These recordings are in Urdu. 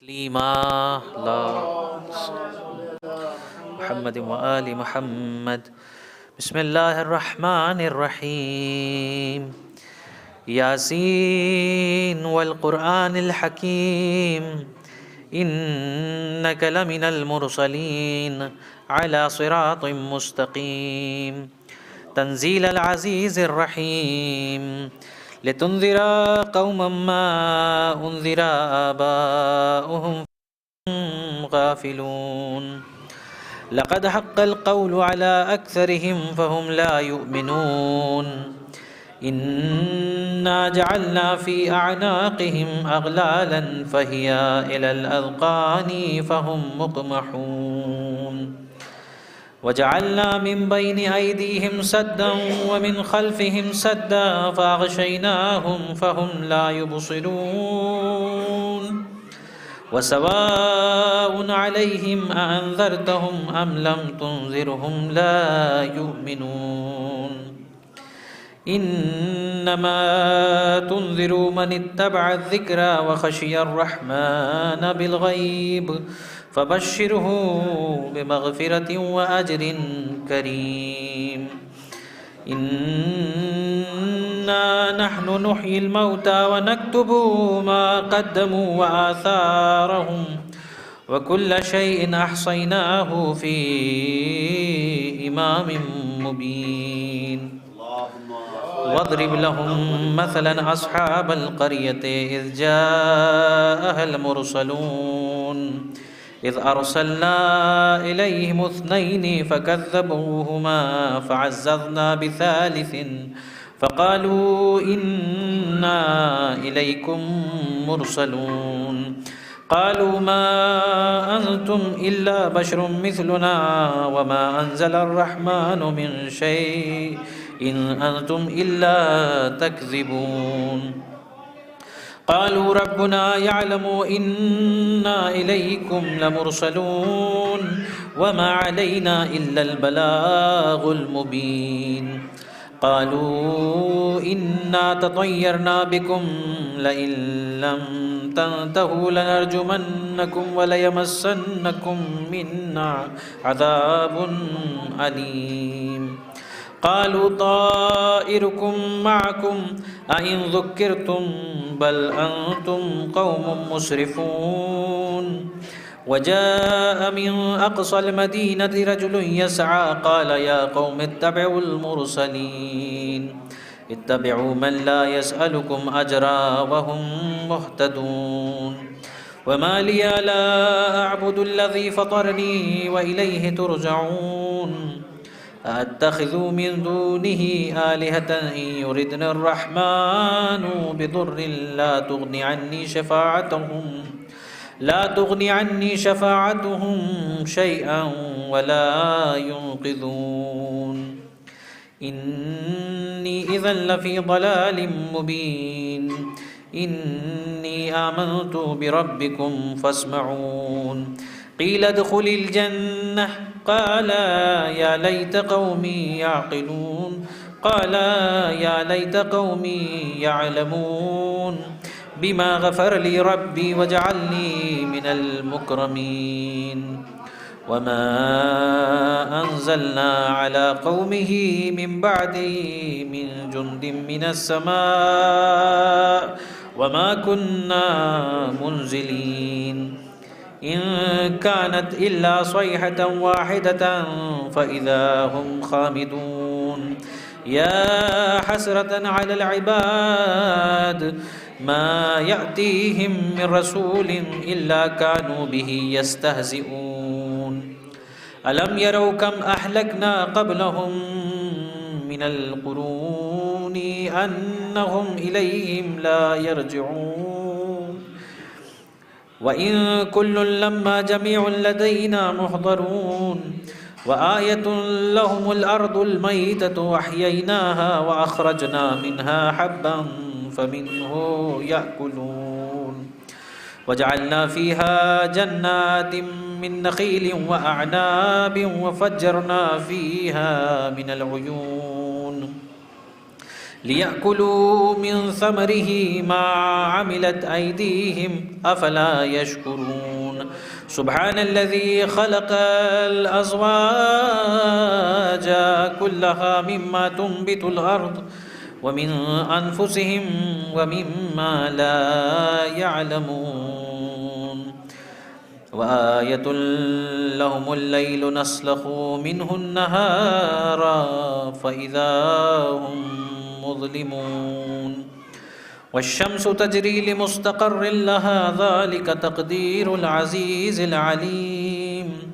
تسليما محمد وآل محمد. بسم الله الرحمن الرحيم. ياسين والقرآن الحكيم إنك لمن المرسلين على صراط مستقيم. تنزيل العزيز الرحيم. لتنذر قوما ما أنذر آباؤهم فهم غافلون. لقد حق القول على أكثرهم فهم لا يؤمنون. إنا جعلنا في أعناقهم أغلالا فهي إلى الأذقان فهم مقمحون. وجعلنا من بين أيديهم سدا ومن خلفهم سدا فأغشيناهم فهم لا يبصرون. وسواء عليهم أأنذرتهم أم لم تنذرهم لا يؤمنون. إنما تنذر من اتبع الذكر وخشي الرحمن بالغيب فبشره بمغفرة وأجر كريم. إنا نحن نحيي الموتى ونكتب ما قدموا وآثارهم وكل شيء أحصيناه في إمام مبين. واضرب لهم مثلا أصحاب القرية إذ جاءها المرسلون إذ أرسلنا إليهم اثنين فكذبوهما فعززنا بثالث فقالوا إنا إليكم مرسلون. قالوا ما أنتم إلا بشر مثلنا وما أنزل الرحمن من شيء إن أنتم إلا تكذبون. قالوا ربنا يعلم إنا إليكم لمرسلون وما علينا إلا البلاغ المبين. قالوا إنا تطيرنا بكم لئن لم تنتهوا لنرجمنكم وليمسنكم منا عذاب أليم. قالوا طائركم معكم أئن ذكرتم بل أنتم قوم مسرفون. وجاء من أقصى المدينة رجل يسعى قال يا قوم اتبعوا المرسلين اتبعوا من لا يسألكم أجرا وهم مهتدون. وما لي لا أعبد الذي فطرني وإليه ترجعون. أتخذ من دونه آلهة إن يردن الرحمن بضر لا تغني عني شفاعتهم شيئا ولا ينقذون. إني إذا لفي ضلال مبين. إني آمنت بربكم فاسمعون. قيل ادخل الجنة قال يا ليت قومي يعقلون. قال يا ليت قومي يعلمون بما غفر لي ربي وجعلني من المكرمين. وما أنزلنا على قومه من بعده من جند من السماء وما كنا منزلين. إن كانت إلا صيحة واحدة فإذا هم خامدون. يا حسرة على العباد ما يأتيهم من رسول إلا كانوا به يستهزئون. ألم يروا كم أهلكنا قبلهم من القرون أنهم إليهم لا يرجعون. وإن كل لما جميع لدينا محضرون. وآية لهم الأرض الميتة وأحييناها وأخرجنا منها حبا فمنه يأكلون. وجعلنا فيها جنات من نخيل وأعناب وفجرنا فيها من العيون لِيَأْكُلُوا مِنْ ثَمَرِهِ مَا عَمِلَتْ أَيْدِيهِمْ أَفَلَا يَشْكُرُونَ سبحان الذي خلق الأزواج كلها مما تنبت الأرض ومن أنفسهم ومما لا يعلمون وآية لهم الليل نسلخ منه النهار فإذا هم مظلمون والشمس تجري لمستقر لها ذلك تقدير العزيز العليم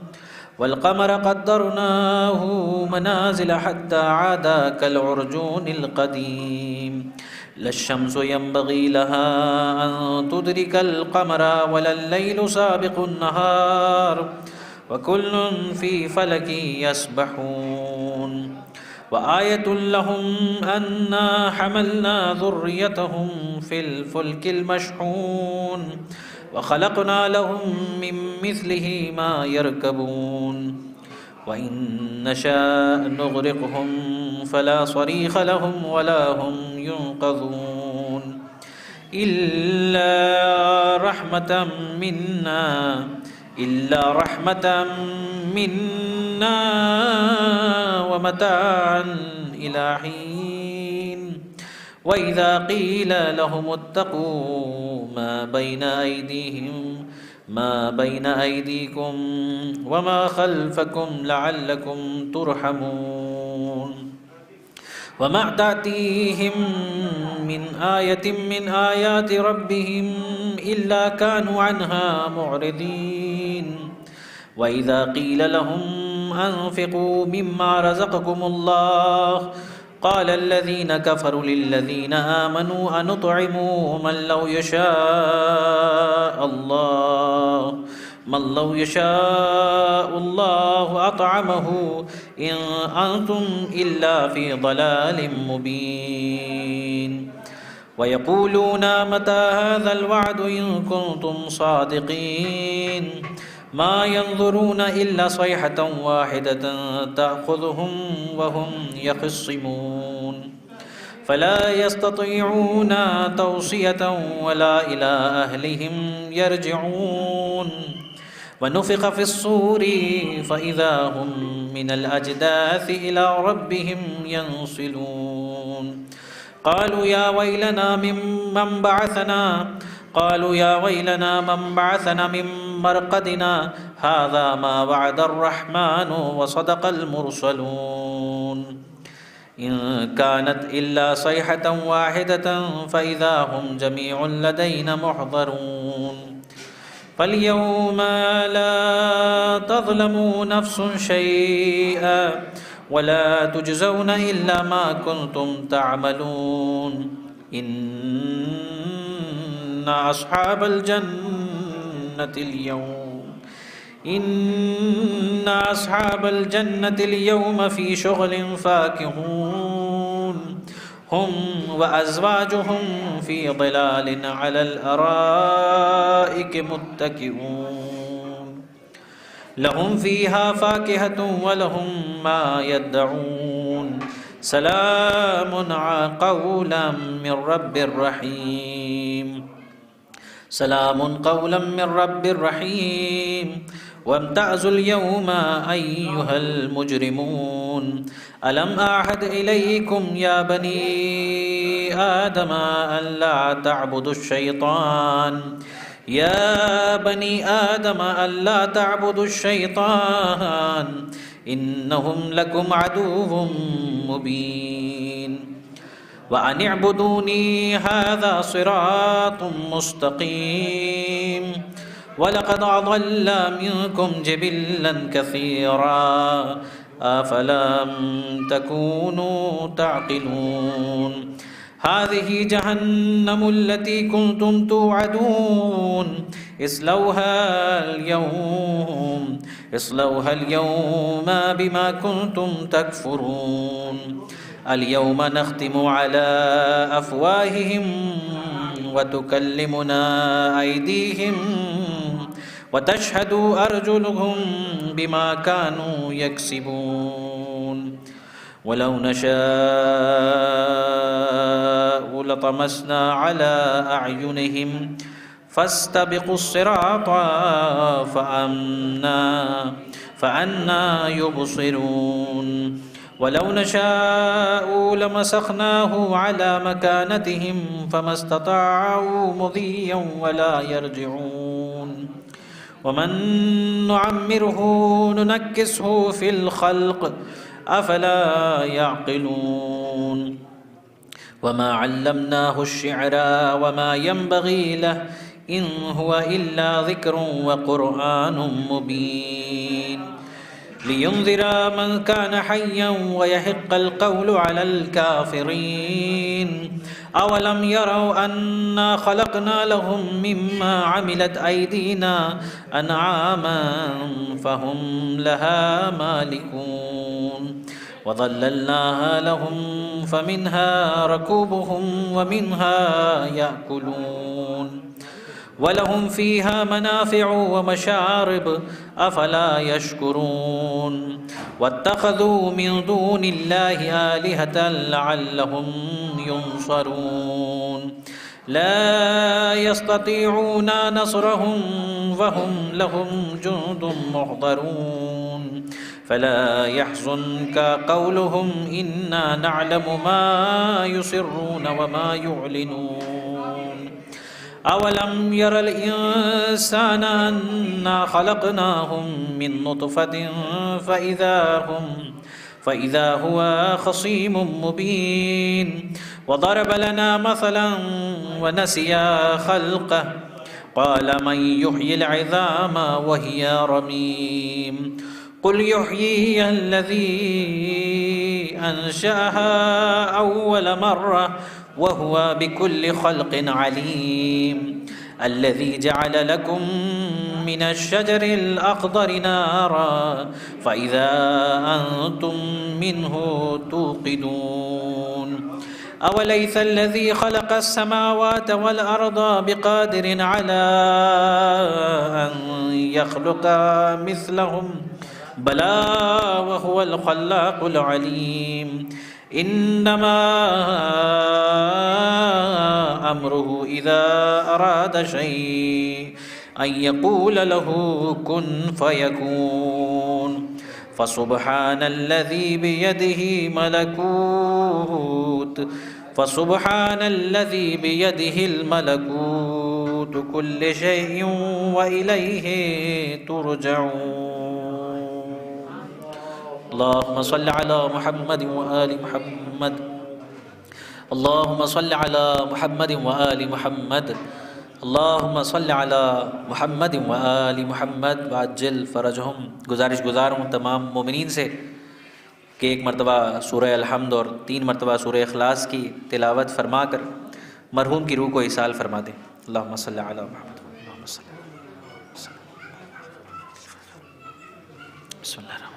والقمر قدرناه منازل حتى عاد كالعرجون القديم لا الشمس ينبغي لها أن تدرك القمر ولا الليل سابق النهار وكل في فلك يسبحون وآية لهم أنا حملنا ذريتهم في الفلك المشحون وخلقنا لهم من مثله ما يركبون وإن نشاء نغرقهم فلا صريخ لهم ولا هم ينقذون إلا رحمة منا ومتاعا إلى حين وإذا قيل لهم اتقوا ما بين أيديكم وما خلفكم لعلكم ترحمون وما تأتيهم من آية من آيات ربهم إلا كانوا عنها معرضين وإذا قيل لهم أنفقوا مما رزقكم الله قال الذين كفروا للذين آمنوا أنطعم من لو يشاء الله أطعمه إن أنتم إلا في ضلال مبين ويقولون متى هذا الوعد إن كنتم صادقين ما ينظرون إلا صيحة واحدة تأخذهم وهم يخصمون فلا يستطيعون توصية ولا إلى أهلهم يرجعون ونفخ في الصور فإذا هم من الأجداث إلى ربهم ينصلون قالوا يا ويلنا من بعثنا من مرقدنا هذا ما وعد الرحمن وصدق المرسلون إن كانت إلا صيحة واحدة فإذا هم جميع لدينا محضرون فاليوم لا تظلم نفس شيئا ولا تجزون إلا ما كنتم تعملون إن أصحاب الجنة اليوم في شغل فاكهون هم وأزواجهم في ظلال على الأرائك متكئون لهم فيها فاكهة ولهم ما يدعون سلام قولا من رب رحيم وامتازوا اليوم أيها المجرمون ألم أعهد إليكم يا بني آدم ألا تعبدوا الشيطان إنهم لكم عدو مبين وأن اعبدوني هذا صراط مستقيم ولقد أضل منكم جبلا كثيرا أفلم تكونوا تعقلون هذه جهنم التي كنتم توعدون اصلوها اليوم بما كنتم تكفرون اليوم نختم على أفواههم وتكلمنا أيديهم وتشهد أرجلهم بما كانوا يكسبون. ولو نشاء لمسخناهم على أعينهم فهم لا يبصرون ولو نشاء لمسخناهم على أعينهم فهم لا يبصرون ولو نشاء لمسخناهم على أعينهم فهم لا يبصرون ولو نشاء لمسخناهم على أعينهم فهم لا يبصرون ولو نشاء لطمسنا على أعينهم فاستبقوا الصراط فأنا يبصرون ولو نشاء لمسخناه على مكانتهم فما استطاعوا مضيا ولا يرجعون ومن نعمره ننكسه في الخلق أفلا يعقلون وما علمناه الشعر وما ينبغي له إن هو إلا ذكر وقرآن مبين لينذر من كان حيا ويحق القول على الكافرين أولم يروا أنا خلقنا لهم مما عملت أيدينا أنعاما فهم لها مالكون وظللناها لهم فمنها ركوبهم ومنها يأكلون ولهم فيها منافع ومشارب أفلا يشكرون واتخذوا من دون الله آلهة لعلهم ينصرون لا يستطيعون نصرهم وهم لهم جند محضرون فلا يحزنك قولهم إنا نعلم ما يسرون وما يعلنون أولم ير الإنسان أنا خلقناهم من نطفة فإذا هو خصيم مبين وضرب لنا مثلا ونسي خلقه قال من يحيي العظام وهي رميم قل يحييها الذي أنشأها أول مرة وهو بكل خلق عليم الذي جعل لكم من الشجر الأخضر نارا فإذا أنتم منه توقدون أوليس الذي خلق السماوات والأرض بقادر على أن يخلق مثلهم بلى وهو الخلاق العليم إنما أمره إذا أراد شيء أن يقول له كن فيكون فسبحان الذي بيده الملكوت كل شيء وإليه ترجعون اللهم صل على محمد وآل محمد اللهم صل على محمد وآل محمد اللهم صل على محمد وآل محمد وعجل فرجهم. گزارش گزار ہوں تمام مومنین سے کہ ایک مرتبہ سورہ الحمد اور 3 مرتبہ سورہ اخلاص کی تلاوت فرما کر مرحوم کی روح کو ایصال فرما دیں. اللہم صل علی محمد اللہم صل بسم اللہ الرحمن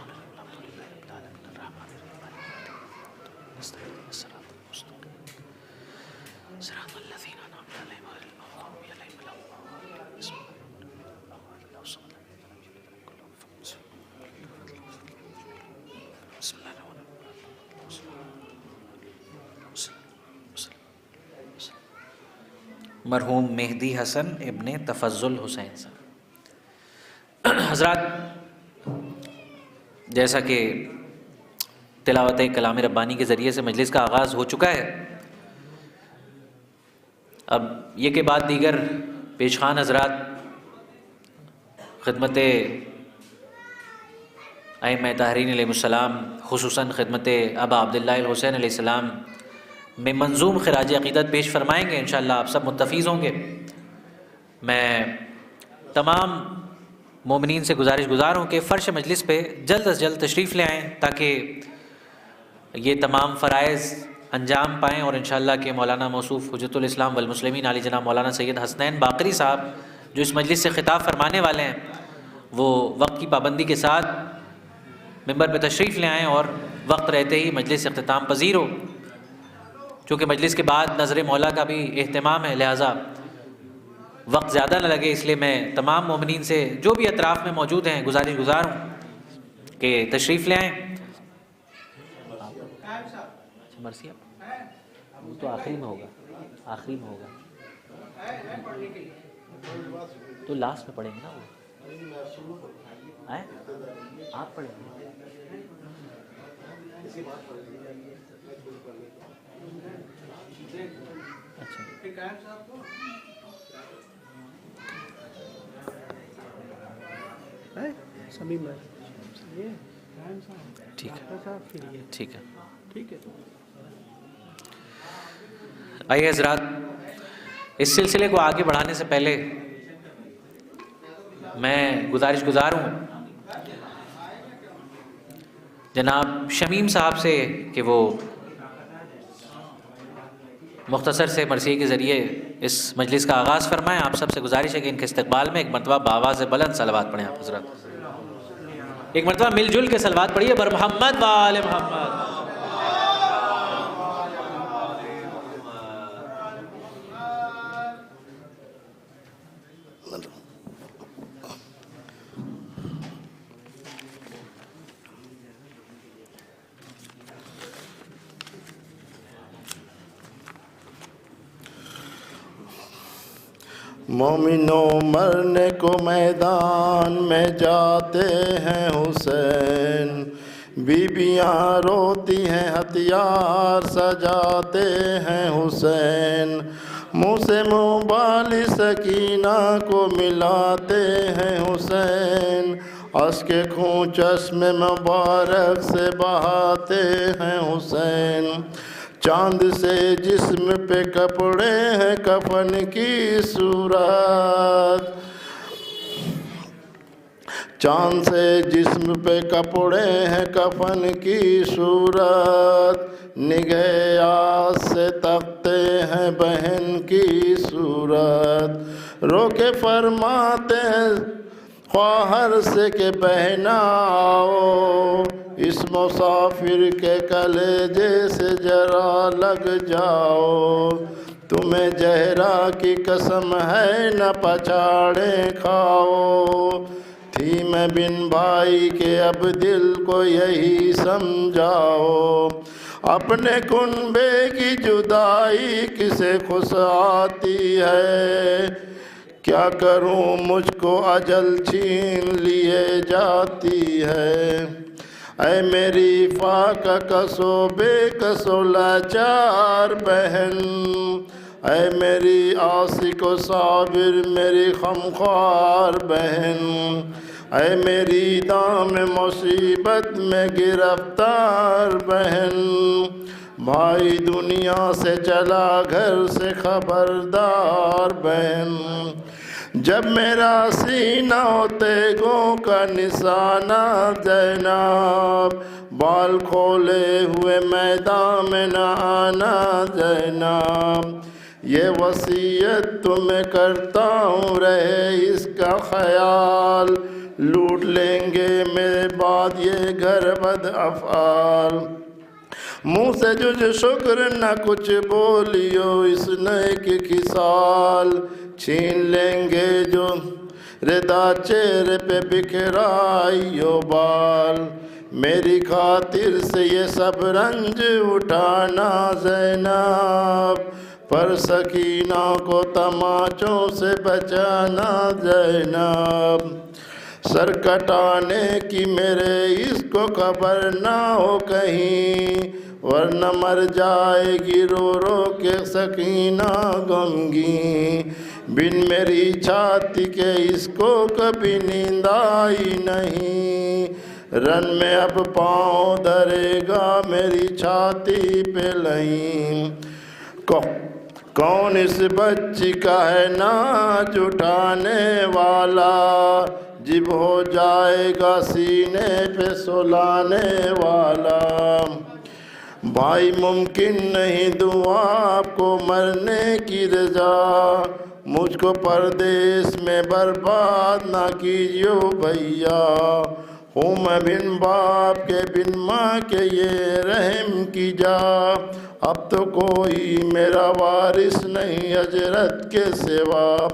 مرحوم مہدی حسن ابن تفضل حسین صاحب. حضرات، جیسا کہ تلاوت کلام ربانی کے ذریعے سے مجلس کا آغاز ہو چکا ہے، اب یہ کہ بعد دیگر پیش خان حضرات خدمت ائمہ طاہرین علیہ السلام، خصوصاً خدمت ابا عبداللہ الحسین علیہ السلام میں منظوم خراج عقیدت پیش فرمائیں گے. انشاءاللہ آپ سب متفیض ہوں گے. میں تمام مومنین سے گزارش گزار ہوں کہ فرش مجلس پہ جلد از جلد تشریف لے آئیں تاکہ یہ تمام فرائض انجام پائیں، اور انشاءاللہ کہ مولانا موصوف حجت الاسلام والمسلمین علی جناب مولانا سید حسنین باقری صاحب جو اس مجلس سے خطاب فرمانے والے ہیں وہ وقت کی پابندی کے ساتھ ممبر پہ تشریف لے آئیں اور وقت رہتے ہی مجلس اختتام پذیر ہو. چونکہ مجلس کے بعد نظر مولا کا بھی اہتمام ہے، لہٰذا وقت زیادہ نہ لگے، اس لیے میں تمام مومنین سے جو بھی اطراف میں موجود ہیں گزارش گزار ہوں کہ تشریف لے آئیں. وہ تو آخری میں ہوگا، آخری میں ہوگا، تو لاسٹ میں پڑھیں گے نا وہ، آپ پڑھیں گے. اچھا ٹھیک ہے، ٹھیک ہے، ٹھیک ہے. آئیے حضرات، اس سلسلے کو آگے بڑھانے سے پہلے میں گزارش گزار ہوں جناب شمیم صاحب سے کہ وہ مختصر سے مرثیے کے ذریعے اس مجلس کا آغاز فرمائیں. آپ سب سے گزارش ہے کہ ان کے استقبال میں ایک مرتبہ بآواز بلند صلوات پڑھیں. آپ حضرات ایک مرتبہ مل جل کے صلوات پڑھیے بر محمد و آل محمد. مومنوں مرنے کو میدان میں جاتے ہیں حسین، بیبیاں روتی ہیں ہتھیار سجاتے ہیں حسین، منہ سے منہ سکینہ کو ملاتے ہیں حسین، اشک خون چشم مبارک سے بہاتے ہیں حسین، چاند سے جسم پہ کپڑے ہیں کفن کی صورت، چاند سے جسم پہ کپڑے ہیں کفن کی صورت، نگہ آس سے تکتے ہیں بہن کی صورت، رو کے فرماتے ہیں خواہر سے کہ بہنا آؤ، اس مسافر کے کلیجے سے ذرا لگ جاؤ، تمہیں زہرا کی قسم ہے نہ پچھاڑیں کھاؤ، تھی میں بن بھائی کے اب دل کو یہی سمجھاؤ، اپنے کنبے کی جدائی کسے خوش آتی ہے، کیا کروں مجھ کو اجل چھین لیے جاتی ہے، اے میری فاقہ کسو بے کسو لاچار بہن، اے میری عاصق و صابر میری خمخوار بہن، اے میری دام مصیبت میں گرفتار بہن، بھائی دنیا سے چلا گھر سے خبردار بہن، جب میرا سینہ ہو تیغوں کا نشانہ زینب، بال کھولے ہوئے میدان میں نہ آنا زینب، یہ وصیت تمہیں کرتا ہوں رہے اس کا خیال، لوٹ لیں گے میرے بعد یہ گھر بد افعال، منہ سے جج شکر نہ کچھ بولیو اس نئے کی خصال، چھین لیں گے جو ردا چہرے پہ بکھرائیو بال، میری خاطر سے یہ سب رنج اٹھانا زینب، پر سکینہ کو تماچوں سے بچانا زینب، سر کٹانے کی میرے اس کو خبر نہ ہو کہیں، ورنہ مر جائے گی رو رو کے سکینہ غمگین، بن میری چھاتی کے اس کو کبھی نیند آئی نہیں، رن میں اب پاؤں دھرے گا میری چھاتی پہ لہیں، کون اس بچی کا ہے ناچ اٹھانے والا، جب ہو جائے گا سینے پہ سلانے والا، بھائی ممکن نہیں دوں آپ کو مرنے کی رضا، مجھ کو پردیس میں برباد نہ کیجیو بھیا، ہوں میں بن باپ کے بن ماں کے یہ رحم کی جا، اب تو کوئی میرا وارث نہیں حضرت کے سوا،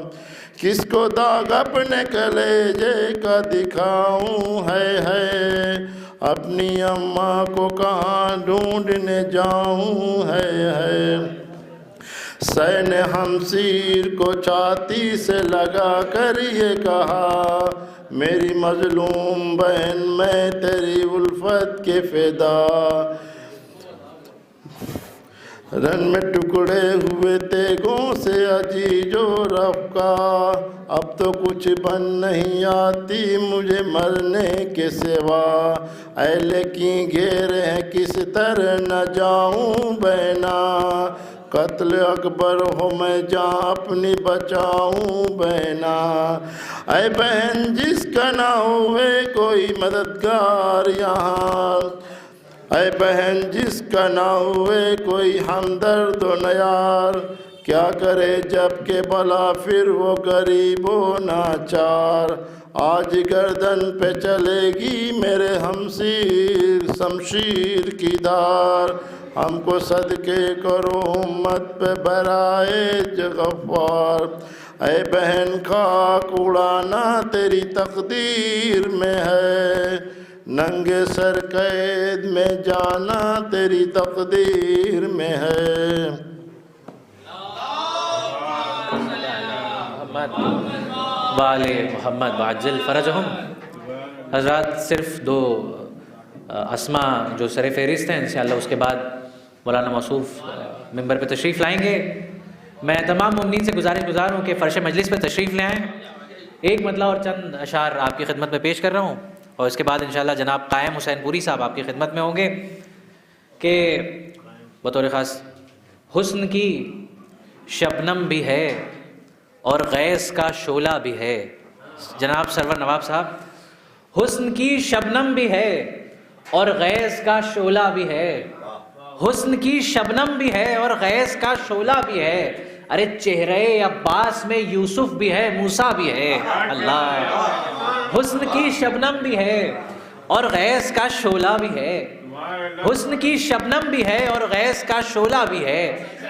کس کو داغ اپنے کلیجے کا دکھاؤں ہے، اپنی اماں کو کہاں ڈھونڈنے جاؤں ہے، سین نے ہمسیر کو چھاتی سے لگا کر یہ کہا، میری مظلوم بہن میں تیری الفت کے فدا، رن میں ٹکڑے ہوئے تیگوں سے عجیج و رفقا، اب تو کچھ بن نہیں آتی مجھے مرنے کے سوا، اہل کی گھیرے ہیں کس طرح نہ جاؤں بہنا، قتل اکبر ہو میں جان اپنی بچاؤں بہنا، اے بہن جس کا نہ ہوئے کوئی مددگار یہاں، اے بہن جس کا نہ ہوئے کوئی ہمدرد و نیار، کیا کرے جب کہ بلا پھر وہ غریب و ناچار، آج گردن پہ چلے گی میرے ہمسیر شمشیر کی دار، ہم کو صدقے کرو امت پہ برائے غفار، اے بہن خاک اڑانا تیری تقدیر میں ہے، ننگے سر قید میں جانا تیری تقدیر میں ہے۔ وآل محمد وعجل فرجہم۔ حضرات صرف دو اسماء جو سر فہرست ہیں انشاءاللہ، اس کے بعد مولانا موصوف ممبر پہ تشریف لائیں گے۔ میں تمام مومنین سے گزار ہوں کہ فرش مجلس پہ تشریف لے آئیں۔ ایک مطلع اور چند اشعار آپ کی خدمت میں پیش کر رہا ہوں، اور اس کے بعد انشاءاللہ جناب قائم حسین پوری صاحب آپ کی خدمت میں ہوں گے کہ بطور خاص حسن کی شبنم بھی ہے اور غیث کا شعلہ بھی ہے۔ جناب سرور نواب صاحب، حسن کی شبنم بھی ہے اور غیث کا شعلہ بھی ہے، حسن کی شبنم بھی ہے اور غیث کا شعلہ بھی ہے، ارے چہرے عباس میں یوسف بھی ہے موسیٰ بھی ہے۔ اللہ، حسن کی شبنم بھی ہے اور غیث کا شعلہ بھی ہے، حسن کی شبنم بھی ہے اور غیث کا شعلہ بھی ہے،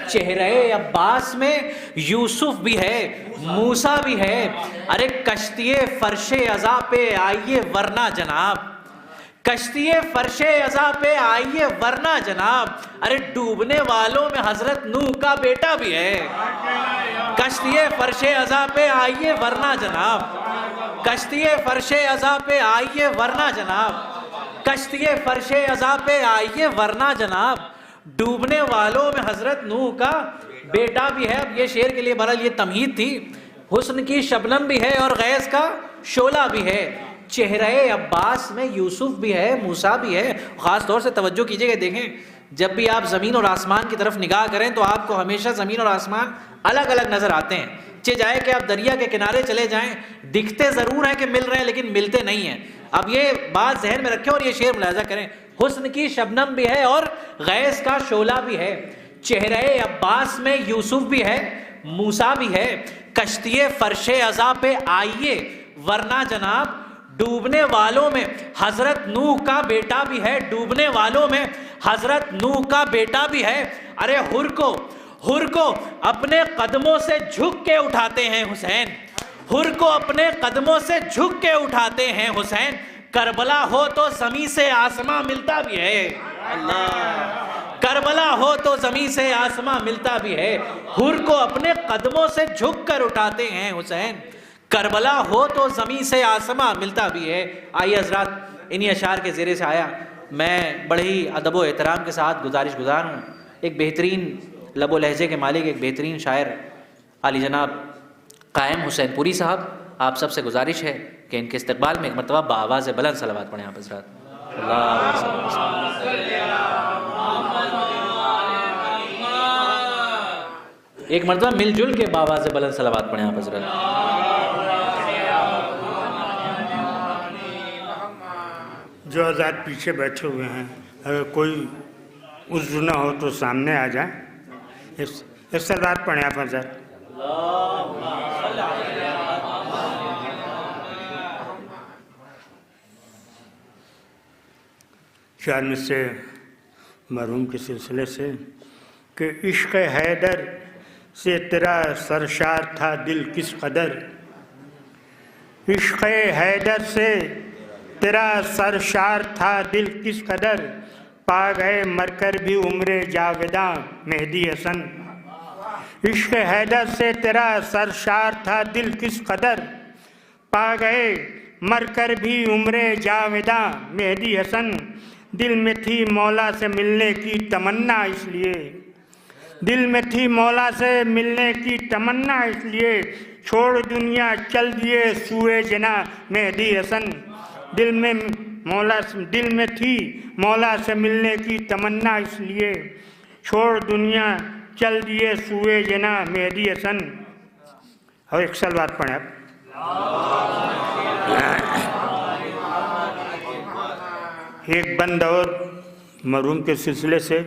چہرے عباس میں یوسف بھی ہے موسیٰ بھی ہے، ارے کشتی فرش عزا پہ آئیے ورنہ جناب، کشتی فرش عزا پہ آئیے ورنہ جناب، ارے ڈوبنے والوں میں حضرت نوح کا بیٹا بھی ہے، کشتی فرش عزا پہ آئیے ورنہ جناب، کشتی فرش عزا پہ آئیے ورنہ جناب، کشتی فرش عزا پہ آئیے ورنہ جناب، ڈوبنے والوں میں حضرت نوح کا بیٹا بھی ہے۔ اب یہ شعر کے لیے بہرحال یہ تمہید تھی۔ حسن کی شبنم بھی ہے اور غیث کا شعلہ بھی ہے، چہرے عباس میں یوسف بھی ہے موسیٰ بھی ہے۔ خاص طور سے توجہ کیجئے کہ دیکھیں جب بھی آپ زمین اور آسمان کی طرف نگاہ کریں تو آپ کو ہمیشہ زمین اور آسمان الگ الگ نظر آتے ہیں، چاہے کہ آپ دریا کے کنارے چلے جائیں دکھتے ضرور ہیں کہ مل رہے ہیں لیکن ملتے نہیں ہیں۔ اب یہ بات ذہن میں رکھیں اور یہ شعر ملاحظہ کریں، حسن کی شبنم بھی ہے اور غیث کا شعلہ بھی ہے، چہرے عباس میں یوسف بھی ہے موسیٰ بھی ہے، کشتی فرش عزا پہ آئیے ورنہ جناب، ڈوبنے والوں میں حضرت نوح کا بیٹا بھی ہے، ڈوبنے والوں میں حضرت نوح کا بیٹا بھی ہے، ارے حر کو اپنے قدموں سے جھک کے اٹھاتے ہیں حسین، حر کو اپنے قدموں سے جھک کے اٹھاتے ہیں حسین، کربلا ہو تو زمین سے آسمان ملتا بھی ہے۔ اللہ، کربلا ہو تو زمین سے آسمان ملتا بھی ہے، حر کو اپنے قدموں سے جھک کر اٹھاتے ہیں حسین، کربلا ہو تو زمین سے آسمان ملتا بھی ہے۔ آئیے حضرات انہی اشعار کے زیرے سے آیا میں بڑے ہی ادب و احترام کے ساتھ گزار ہوں، ایک بہترین لب و لہجے کے مالک ایک بہترین شاعر عالی جناب قائم حسین پوری صاحب، آپ سب سے گزارش ہے کہ ان کے استقبال میں ایک مرتبہ بآواز بلند صلوات پڑھیں آپ حضرات۔ ایک مرتبہ مل جل کے بآواز بلند صلوات پڑھیں آپ حضرات۔ جو حضرات پیچھے بیٹھے ہوئے ہیں اگر کوئی عذر نہ ہو تو سامنے آ جائیں، اس صلوات پڑھیں آپ حضرات۔ شاعر میں سے مرحوم کے سلسلے سے کہ عشق حیدر سے تیرا سرشار تھا دل کس قدر، عشق حیدر سے تیرا سرشار تھا دل کس قدر، پا گئے مر کر بھی عمر جاویداں مہدی حسن، عشق حیدر سے تیرا سرشار تھا دل کس قدر، پا گئے مر کر بھی عمر جاویداں مہدی حسن، دل میں تھی مولا سے ملنے کی تمنا اس لیے، دل میں تھی مولا سے ملنے کی تمنا اس لیے، چھوڑ دنیا چل دیے سوئے جنا مہدی حسن، دل میں تھی مولا سے ملنے کی تمنا اس لیے، چھوڑ دنیا چل دیے سوئے جنا مہدی حسن۔ اور ایک سلوات پڑھیں آپ۔ ایک بند اور مرحوم کے سلسلے سے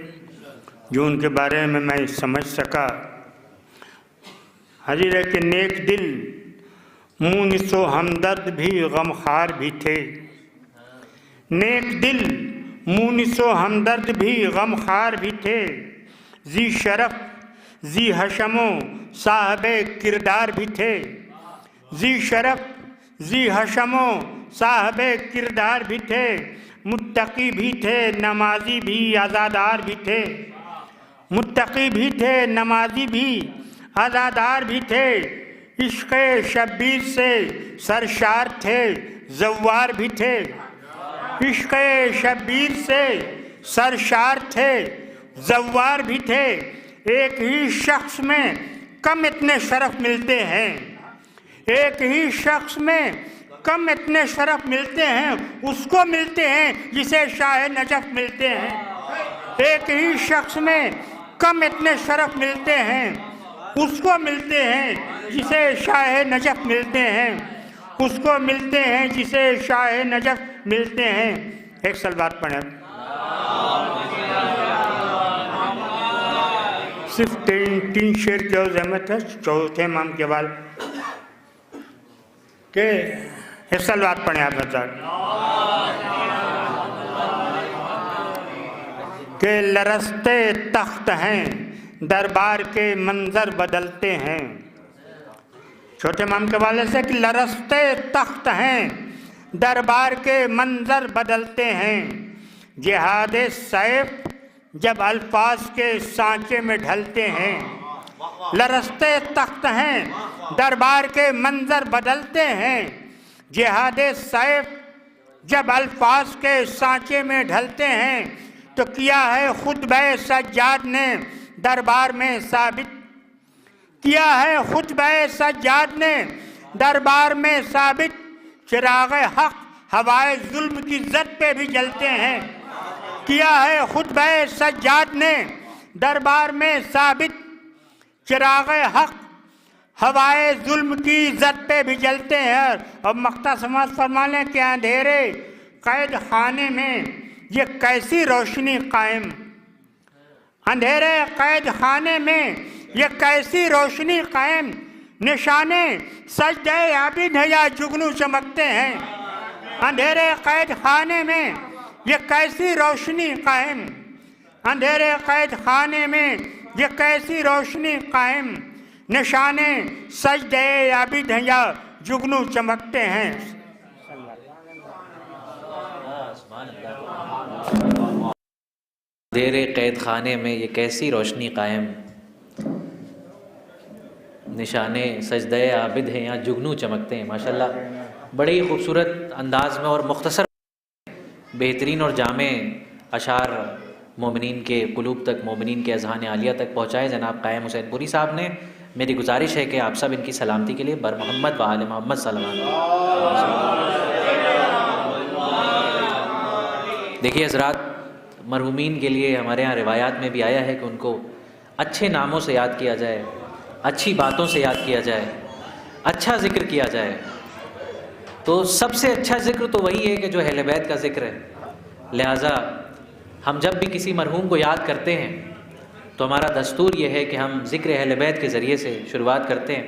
جو ان کے بارے میں میں سمجھ سکا، حضرت ہے کہ نیک دل مونس و ہمدرد بھی غمخوار بھی تھے، نیک دل مونس و ہمدرد بھی غمخوار بھی تھے، ذی شرف ذی حشم و صاحب کردار بھی تھے، ذی شرف ذی حشم و صاحب کردار بھی تھے، متقی بھی تھے نمازی بھی عزادار بھی تھے، متقی بھی تھے نمازی بھی عزادار بھی تھے، عشق شبیر سے سرشار تھے زوار بھی تھے، عشق شبیر سے سرشار تھے زوار بھی تھے، ایک ہی شخص میں کم اتنے شرف ملتے ہیں، ایک ہی شخص میں کم اتنے شرف ملتے ہیں، اس کو ملتے ہیں جسے شاہ نجف ملتے ہیں، ایک ہی شخص میں کم اتنے شرف ملتے ہیں، اس کو ملتے ہیں جسے شاہ نجف ملتے ہیں، اس کو ملتے ہیں جسے شاہ نجف ملتے ہیں۔ ایک سلوات پڑھیں۔ صرف تین شعر کی اور زحمت ہے چوتھے امام کے بعد کہ ایک سلوات پڑھیں آپ حضرات کہ لرزتے تخت ہیں دربار کے منظر بدلتے ہیں، چھوٹے امام کے والے سے کہ لرزتے تخت ہیں دربار کے منظر بدلتے ہیں، جہاد سیف جب الفاظ کے سانچے میں ڈھلتے ہیں، لرزتے تخت ہیں دربار کے منظر بدلتے ہیں، جہاد سیف جب الفاظ کے سانچے میں ڈھلتے ہیں، تو کیا ہے خطبہ سجاد نے دربار میں ثابت، کیا ہے خطبہ سجاد نے دربار میں ثابت، چراغ حق ہوائے ظلم کی زد پہ بھی جلتے ہیں، کیا ہے خطبہ سجاد نے دربار میں ثابت، چراغ حق ہوائے ظلم کی زد پہ بھی جلتے ہیں۔ اور مقطع سماعت فرما لیں کہ اندھیرے قید خانے میں یہ کیسی روشنی قائم، اندھیرے قید خانے میں یہ کیسی روشنی قائم، نشانے سجدہ عابد ہے یا جگنو چمکتے ہیں، اندھیرے قید خانے میں یہ کیسی روشنی قائم، اندھیرے قید خانے میں یہ کیسی روشنی قائم، نشانے سجدہ عابد ہے یا جگنو چمکتے ہیں۔ اندھیرے قید خانے میں یہ کیسی روشنی قائم، نشانے سجدہ عابد ہیں یا جگنو چمکتے ہیں۔ ماشاءاللہ بڑے ہی خوبصورت انداز میں اور مختصر بہترین اور جامع اشعار مومنین کے قلوب تک، مومنین کے اذہان عالیہ تک پہنچائے جناب قائم حسین پوری صاحب نے۔ میری گزارش ہے کہ آپ سب ان کی سلامتی کے لیے بر محمد و آل محمد صلی اللہ علیہ وسلم۔ دیکھیے حضرات، مرحومین کے لیے ہمارے ہاں روایات میں بھی آیا ہے کہ ان کو اچھے ناموں سے یاد کیا جائے، اچھی باتوں سے یاد کیا جائے، اچھا ذکر کیا جائے۔ تو سب سے اچھا ذکر تو وہی ہے کہ جو اہل بیت کا ذکر ہے۔ لہٰذا ہم جب بھی کسی مرحوم کو یاد کرتے ہیں تو ہمارا دستور یہ ہے کہ ہم ذکر اہل بیت کے ذریعے سے شروعات کرتے ہیں،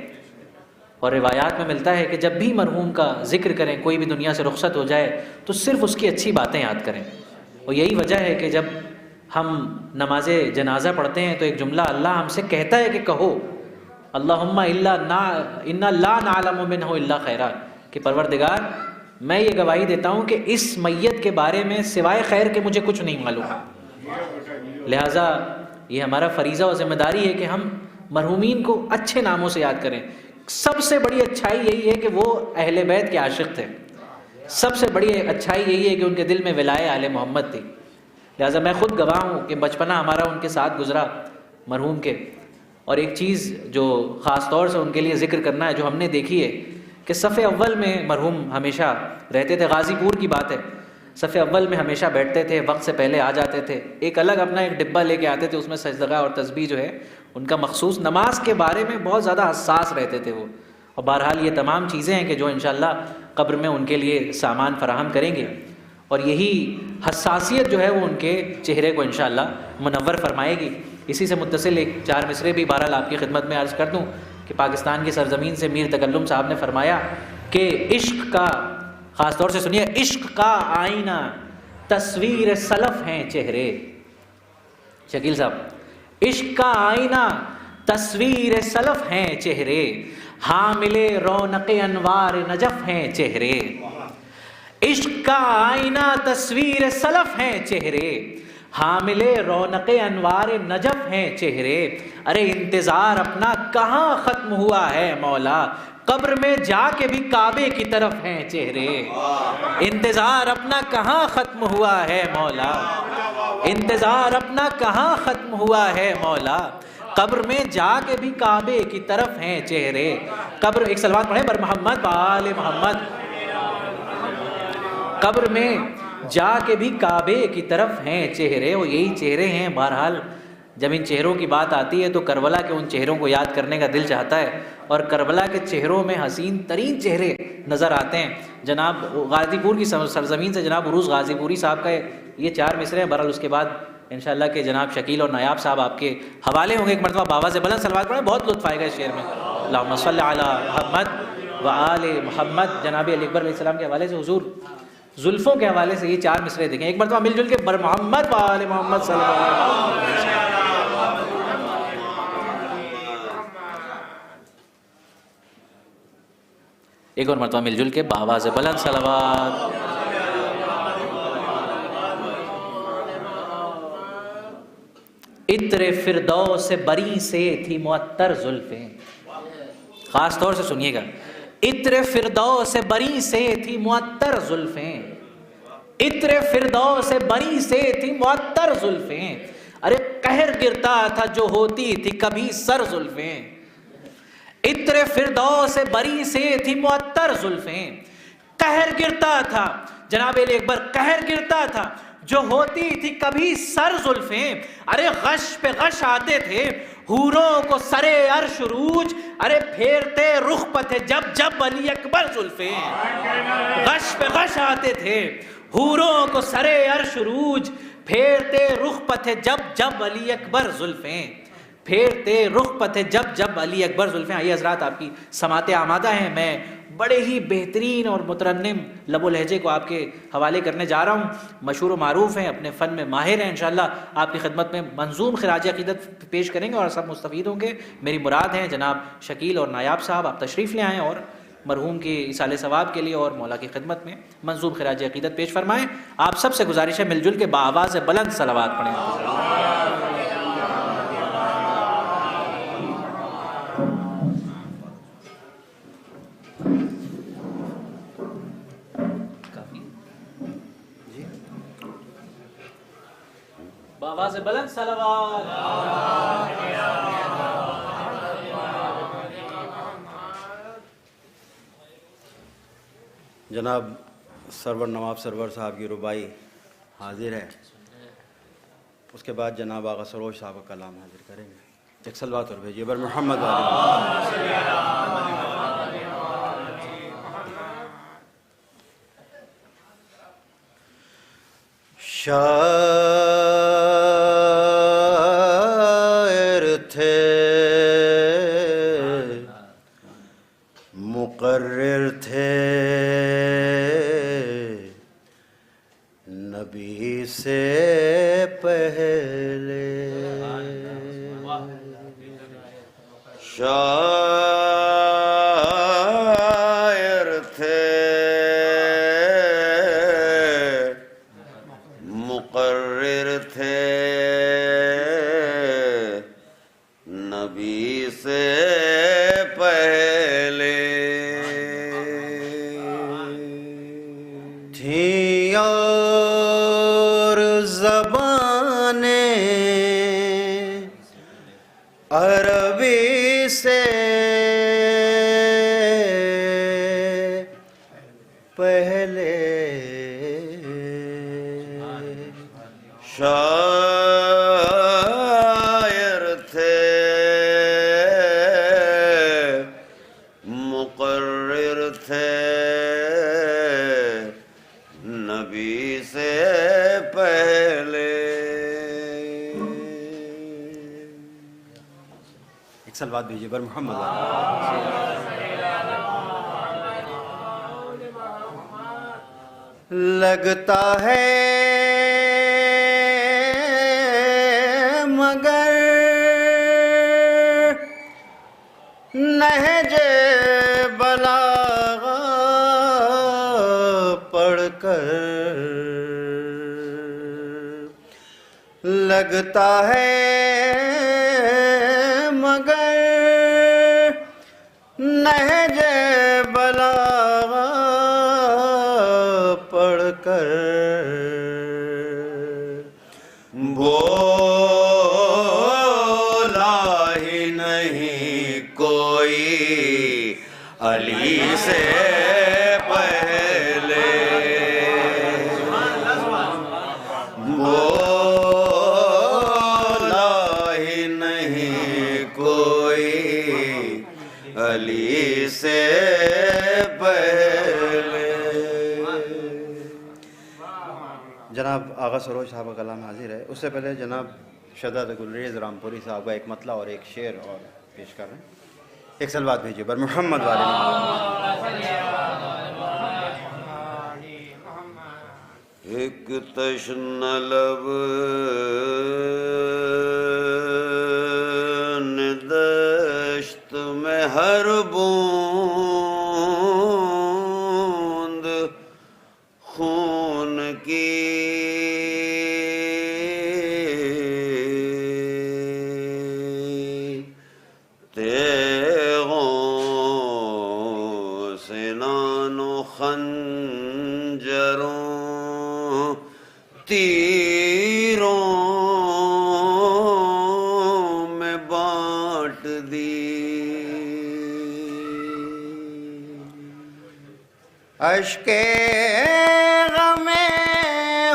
اور روایات میں ملتا ہے کہ جب بھی مرحوم کا ذکر کریں، کوئی بھی دنیا سے رخصت ہو جائے تو صرف اس کی اچھی باتیں یاد کریں۔ اور یہی وجہ ہے کہ جب ہم نماز جنازہ پڑھتے ہیں تو ایک جملہ اللہ ہم سے کہتا ہے کہ کہو اللہم انا لا نعلم منہ الا خیرا، کہ پروردگار میں یہ گواہی دیتا ہوں کہ اس میت کے بارے میں سوائے خیر کے مجھے کچھ نہیں معلوم۔ لہٰذا یہ ہمارا فریضہ و ذمہ داری ہے کہ ہم مرحومین کو اچھے ناموں سے یاد کریں. سب سے بڑی اچھائی یہی ہے کہ وہ اہل بیت کے عاشق تھے. سب سے بڑی اچھائی یہی ہے کہ ان کے دل میں ولائے آل محمد تھی. لہٰذا میں خود گواہ ہوں کہ بچپنا ہمارا ان کے ساتھ گزرا مرحوم کے. اور ایک چیز جو خاص طور سے ان کے لیے ذکر کرنا ہے جو ہم نے دیکھی ہے کہ صف اول میں مرحوم ہمیشہ رہتے تھے. غازی پور کی بات ہے, صف اول میں ہمیشہ بیٹھتے تھے, وقت سے پہلے آ جاتے تھے. ایک الگ اپنا ایک ڈبہ لے کے آتے تھے, اس میں سجدہ اور تسبیح جو ہے ان کا مخصوص. نماز کے بارے میں بہت زیادہ حساس رہتے تھے وہ. اور بہرحال یہ تمام چیزیں ہیں کہ جو انشاءاللہ قبر میں ان کے لیے سامان فراہم کریں گے, اور یہی حساسیت جو ہے وہ ان کے چہرے کو انشاءاللہ منور فرمائے گی. اسی سے متصل ایک 4 مصرے بھی بہرحال آپ کی خدمت میں عرض کر دوں کہ پاکستان کی سرزمین سے میر تکلم صاحب نے فرمایا کہ عشق کا, خاص طور سے سنیے, عشق کا آئینہ تصویر سلف ہیں چہرے. شکیل صاحب, عشق کا آئینہ تصویر سلف ہیں چہرے, حامل رونق انوار نجف ہیں چہرے. عشق کا آئینہ تصویر سلف ہیں چہرے, حامل رونق انوار نجف ہیں چہرے. ارے انتظار اپنا کہاں ختم ہوا ہے مولا, قبر میں جا کے بھی کعبے کی طرف ہیں چہرے. انتظار اپنا کہاں ختم ہوا ہے مولا, انتظار اپنا کہاں ختم ہوا ہے مولا, قبر میں جا کے بھی کعبے کی طرف ہیں چہرے. قبر, ایک صلوات پڑھیں بر محمد وآل محمد. قبر میں جا کے بھی کعبے کی طرف ہیں چہرے. وہ یہی چہرے ہیں. بہرحال جب ان چہروں کی بات آتی ہے تو کربلا کے ان چہروں کو یاد کرنے کا دل چاہتا ہے, اور کربلا کے چہروں میں حسین ترین چہرے نظر آتے ہیں. جناب غازی پور کی سرزمین سے جناب عروس غازی پوری صاحب کا یہ 4 مصرے ہیں. بہرحال اس کے بعد انشاءاللہ کہ جناب شکیل اور نایاب صاحب آپ کے حوالے ہوں گے. ایک مرتبہ بابا سے بلند صلوات پڑھیں, بہت لطف آئے گا اس شعر میں. اللہم صلی علی محمد وآل محمد. جناب علی اکبر علیہ السلام کے حوالے سے, حضور زلفوں کے حوالے سے یہ 4 مصرے دیکھیں. ایک مرتبہ مل جل کے بر محمد وآل محمد صلی اللہ علیہ وسلم. ایک اور مرتبہ مل جل کے بآواز بلند صلوات. عطر فردوس بری سے تھی معطر زلفیں. خاص طور سے سنیے گا, عطر فردوس بری سے تھی معطر زلفیں, عطر فردوس بری سے تھی معطر زلفیں. ارے قہر گرتا تھا جو ہوتی تھی کبھی سر زلفیں. عطر فردوس بری سے تھی معطر زلفیں, قہر گرتا تھا جناب علی اکبر, قہر گرتا تھا جو ہوتی تھی کبھی سر زلفیں. ارے غش پہ غش آتے تھے حوروں کو سرے عرش روج, ارے پھیرتے رخ پہ تھے جب جب علی اکبر زلفیں. غش پہ غش آتے تھے حوروں کو سرے عرش روج, پھیرتے رخ پہ تھے جب جب علی اکبر زلفیں, پھیرتے رخ پہ تھے جب جب علی اکبر زلفیں. آئیے حضرات آپ کی سماعتیں آمادہ ہیں. میں بڑے ہی بہترین اور مترنم لب و لہجے کو آپ کے حوالے کرنے جا رہا ہوں. مشہور و معروف ہیں, اپنے فن میں ماہر ہیں. انشاءاللہ آپ کی خدمت میں منظوم خراج عقیدت پیش کریں گے اور سب مستفید ہوں گے. میری مراد ہیں جناب شکیل اور نایاب صاحب, آپ تشریف لے آئیں اور مرحوم کی ایصال ثواب کے لیے اور مولا کی خدمت میں منظوم خراج عقیدت پیش فرمائیں. آپ سب سے گزارش ہے مل جل کے بآواز بلند صلوات پڑھیں. بآواز بلند صلوات. جناب سرور نواب سرور صاحب کی ربائی حاضر ہے, اس کے بعد جناب آغا سروش صاحب کا کلام حاضر کریں گے. ایک صلوات اور بھیجیے بر محمد شاعر تھے مقرر تھے نبی سے پہلے, شاعر تھے مقرر تھے نبی سے پہلے تھیں اور زبانیں عربی سے پہلے شاعر تھے مقرر تھے نبی سے پہلے. ایک سلوات بھیجیے بر محمد. لگتا ہے مگر نہج بلاغہ پڑھ کر لگتا ہے مگر نہج بلاغہ پڑھ کر بولا ہی نہیں کوئی علی سے پہلے. بولا ہی نہیں کوئی علی سے پہلے. جناب آغا سروج صاحب کا کلام حاضر ہے. اس سے پہلے جناب شہزاد گلریز رامپوری صاحب کا ایک مطلع اور ایک شعر اور پیش کر رہے ہیں. ایک سلوات بھیجیے بر محمد والے. ایک تشنہ لب دشت میں ہر بوند خون کی تیغوں سنان و خنجروں تیروں میں بانٹ دی. اشک غم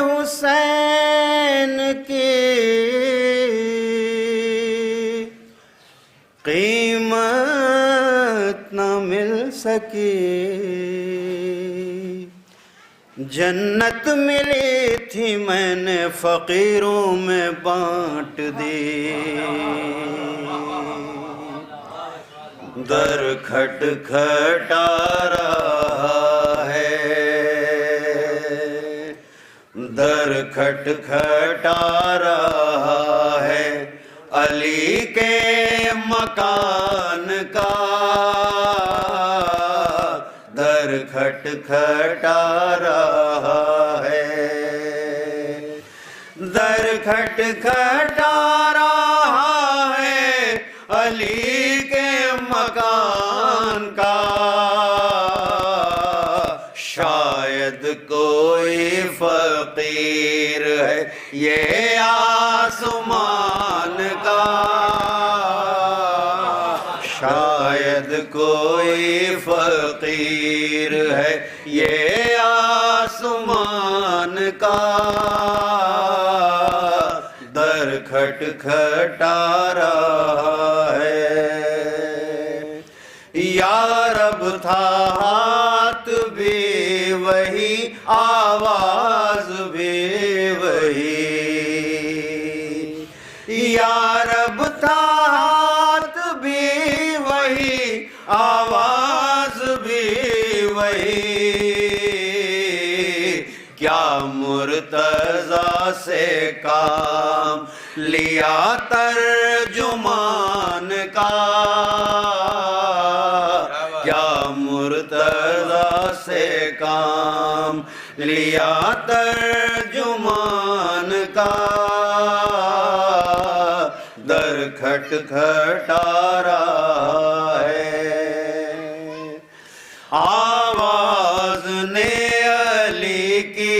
حسین کی قیمت نہ مل سکی. جنت ملی تھی میں نے فقیروں میں بانٹ دی. در کھٹ کھٹا رہا ہے در کھٹ کھٹا رہا ہے علی کے مکان کا. در کھٹ کھٹا رہا ہے در کھٹ کھٹا رہا ہے علی کے مکان کا. شاید کوئی فقیر ہے یہ آسمان کا. شاید کوئی فقیر ہے یہ آسمان کا. در کھٹ کھٹا رہا ہے یا رب تھا ہاتھ بھی وہی آواز بھی وہی. یا رب تھا ہاتھ بھی وہی آواز بھی وہی. کیا مرتضیٰ سے کام لیا ترجمان کا. کیا مرتضیٰ سے کام لیا ترجمان کا. در کھٹ کھٹکھٹا رہا ہے، آواز نے علی کی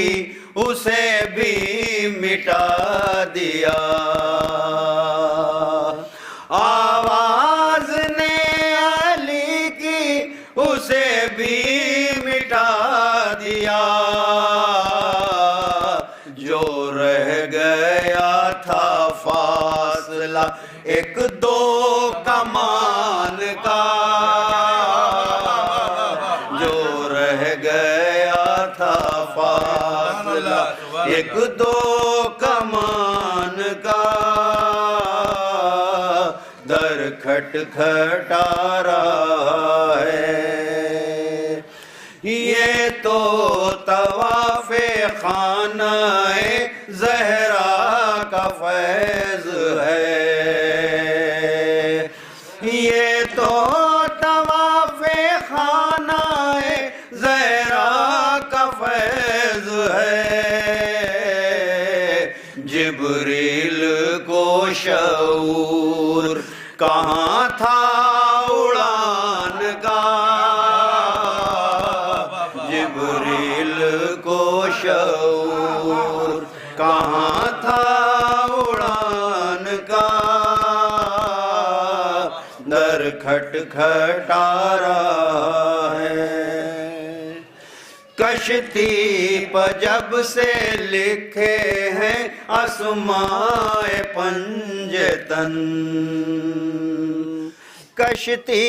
اسے بھی مٹا دیا، آواز نے علی کی اسے بھی مٹا دیا، جو رہ گیا تھا فاصلہ ایک دو کمان کا، جو رہ گیا تھا فاصلہ ایک دو کمان کا، در کھٹکھٹا رہا ہے، یہ تو طواف خانہ زہرا کا فیض ہے، یہ تو طواف خانہ زہرا کا فیض ہے، جبریل کو شعور کہاں تھا اڑان کا، جبریل کو شعور کہاں تھا اڑان کا، در کھٹکھٹا رہا ہے، کشتی پر جب سے لکھے ہیں اسماء پنجتن، کشتی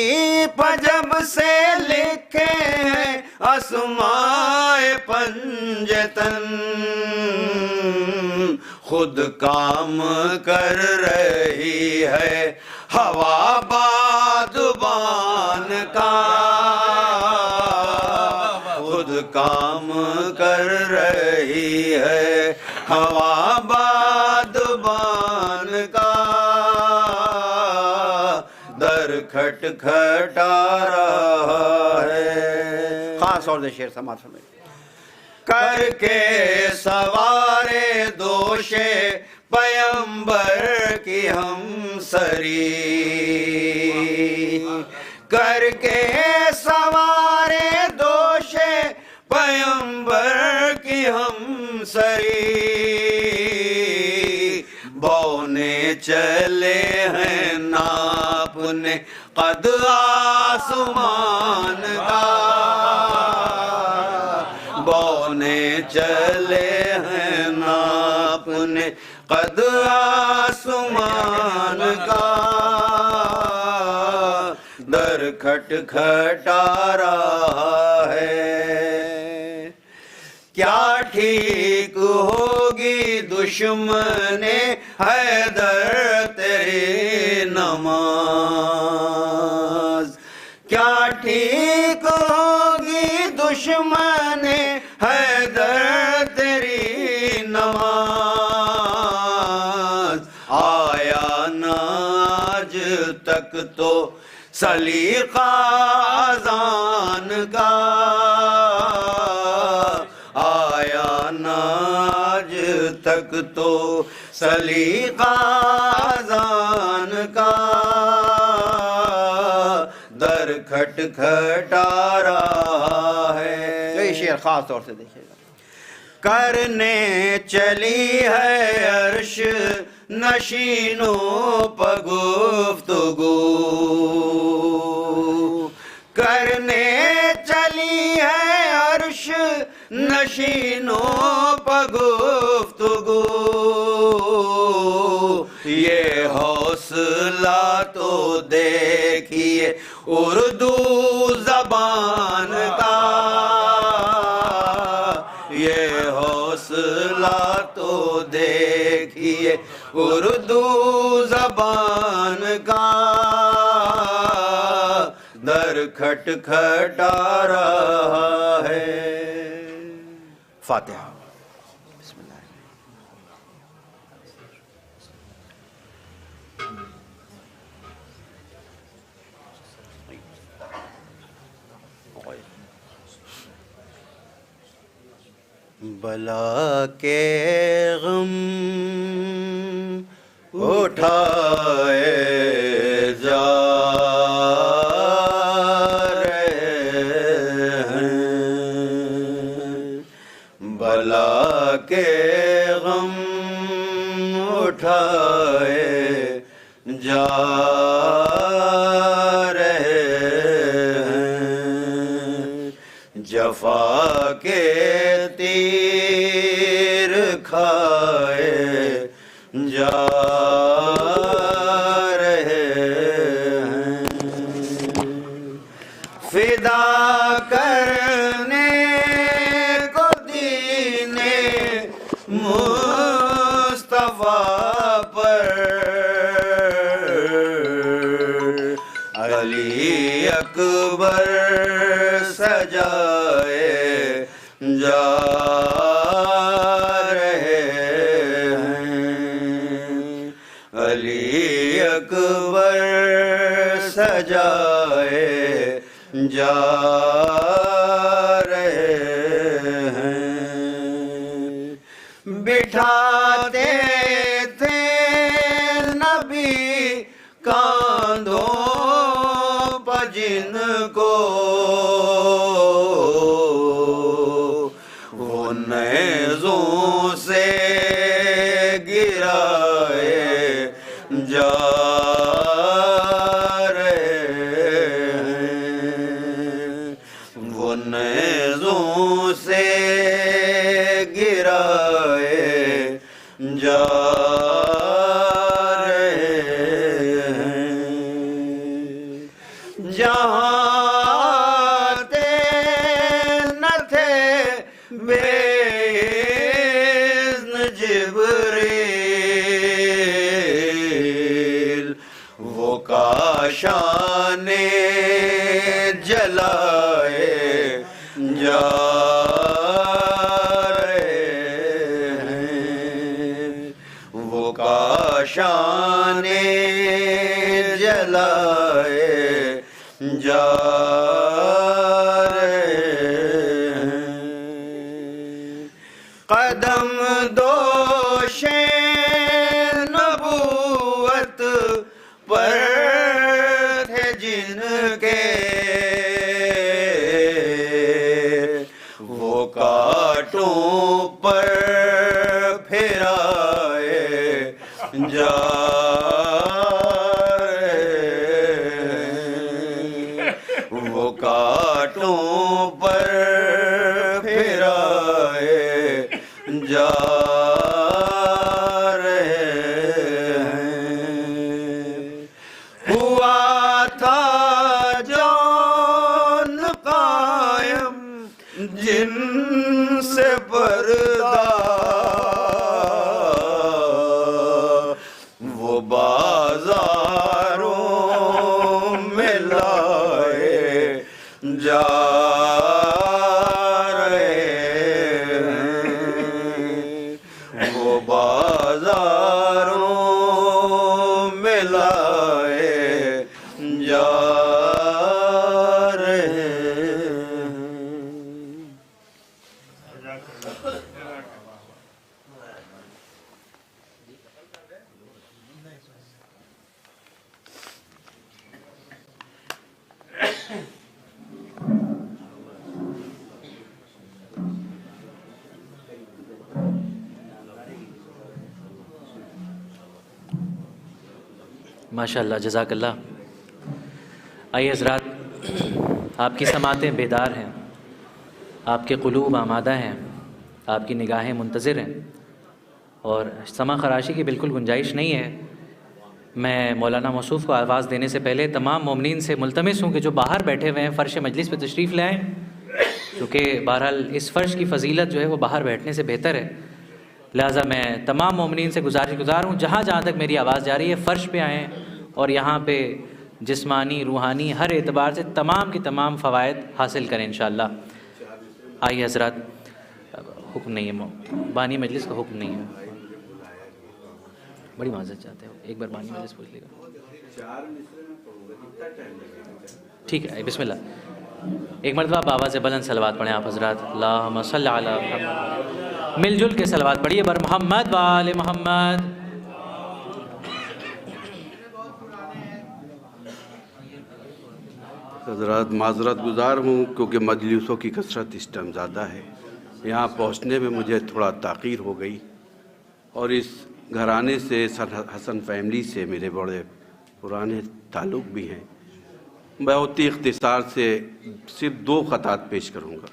پر جب سے لکھے ہیں اسماء پنجتن، خود کام کر رہی ہے ہوا بادبان کا، خود کام کر رہی ہے ہوا بادبان کا، در کھٹکھٹا رہا ہے، خاص طور سے شعر سماعت فرمائیے، کر کے سوارے دوش پیمبر کی ہم سری، کر کے سوارے دوش پیمبر کی ہم سری، بونے چلے ہیں ناپنے قد آسمان کا، بونے چلے ہیں ناپنے قد آسمان کا، در کھٹکھٹا رہا ہے، کیا ٹھیک ہوگی دشمن حیدر تیری نماز، کیا ٹھیک ہوگی دشمن حیدر تیری نماز، آیا نا آج تک تو سلیقہ اذان کا، آیا نا آج تک تو سلیقہ اذان کا، در کھٹکھٹا رہا ہے، یہ شعر خاص طور سے دیکھیے گا، کرنے چلی ہے عرش نشینوں پہ گفتگو، کرنے چلی ہے عرش نشینوں پہ گفتگو، یہ حوصلہ تو دیکھیے اردو زبان کا، یہ حوصلہ تو دیکھیے اردو زبان کا، در کھٹکھٹا رہا ہے، فاتحہ۔ بسم اللہ۔ بلا کے غم اٹھائے کرنے کو دین مصطفیٰ پر علی اکبر سجائے جا رہے ہیں، علی اکبر سجائے جا رہے ہیں، بٹھاتے تھے نبی کاندھوں پر جن کو وہ نیزوں سے گرائے جا رہے ہیں، وہ نیزوں سے گرائے جا رہے ہیں، جہاں آتے نہ تھے بے اذن جبریل، وہ کاشان جلائے جا رہے ہیں، وہ کاشان جلائے جا رہے ہیں، قدم دوش نبوت پر تھے جن کے وہ کانٹوں پر پھرائے جا وہ کانٹوں پر پھرائے جا رہے ہیں، ہوا تھا جان قائم جن سے پردہ، وہ بازاروں میں لائے جا رہے ہیں، وہ بازاروں میں لائے جا رہے ہیں۔ ماشاءاللہ، جزاک اللہ۔ آئیے حضرات، آپ کی سماعتیں بیدار ہیں، آپ کے قلوب آمادہ ہیں، آپ کی نگاہیں منتظر ہیں، اور سمع خراشی کی بالکل گنجائش نہیں ہے۔ میں مولانا موصوف کو آواز دینے سے پہلے تمام مومنین سے ملتمس ہوں کہ جو باہر بیٹھے ہوئے ہیں فرش مجلس پہ تشریف لے آئیں، کیونکہ بہرحال اس فرش کی فضیلت جو ہے وہ باہر بیٹھنے سے بہتر ہے۔ لہٰذا میں تمام مومنین سے گزار ہوں، جہاں تک میری آواز جا رہی ہے فرش پہ آئیں، اور یہاں پہ جسمانی روحانی ہر اعتبار سے تمام کی تمام فوائد حاصل کریں انشاءاللہ۔ آئیے حضرات، حکم نہیں ہے، بانی مجلس کا حکم نہیں ہے، بڑی معذرت چاہتے ہو، ایک بار بانی مجلس پوچھ لے گا۔ ٹھیک ہے، بسم اللہ۔ ایک مرتبہ آپ آواز بلند صلوات پڑھیں آپ حضرات۔ اللہم صلی علی محمد، مل جل کے صلوات پڑھیے بر محمد و آل محمد۔ حضرات معذرت گزار ہوں کیونکہ مجلسوں کی کثرت اس ٹائم زیادہ ہے، یہاں پہنچنے میں مجھے تھوڑا تاخیر ہو گئی، اور اس گھرانے سے حسن فیملی سے میرے بڑے پرانے تعلق بھی ہیں۔ بہت ہی اختصار سے صرف 2 خطوات پیش کروں گا۔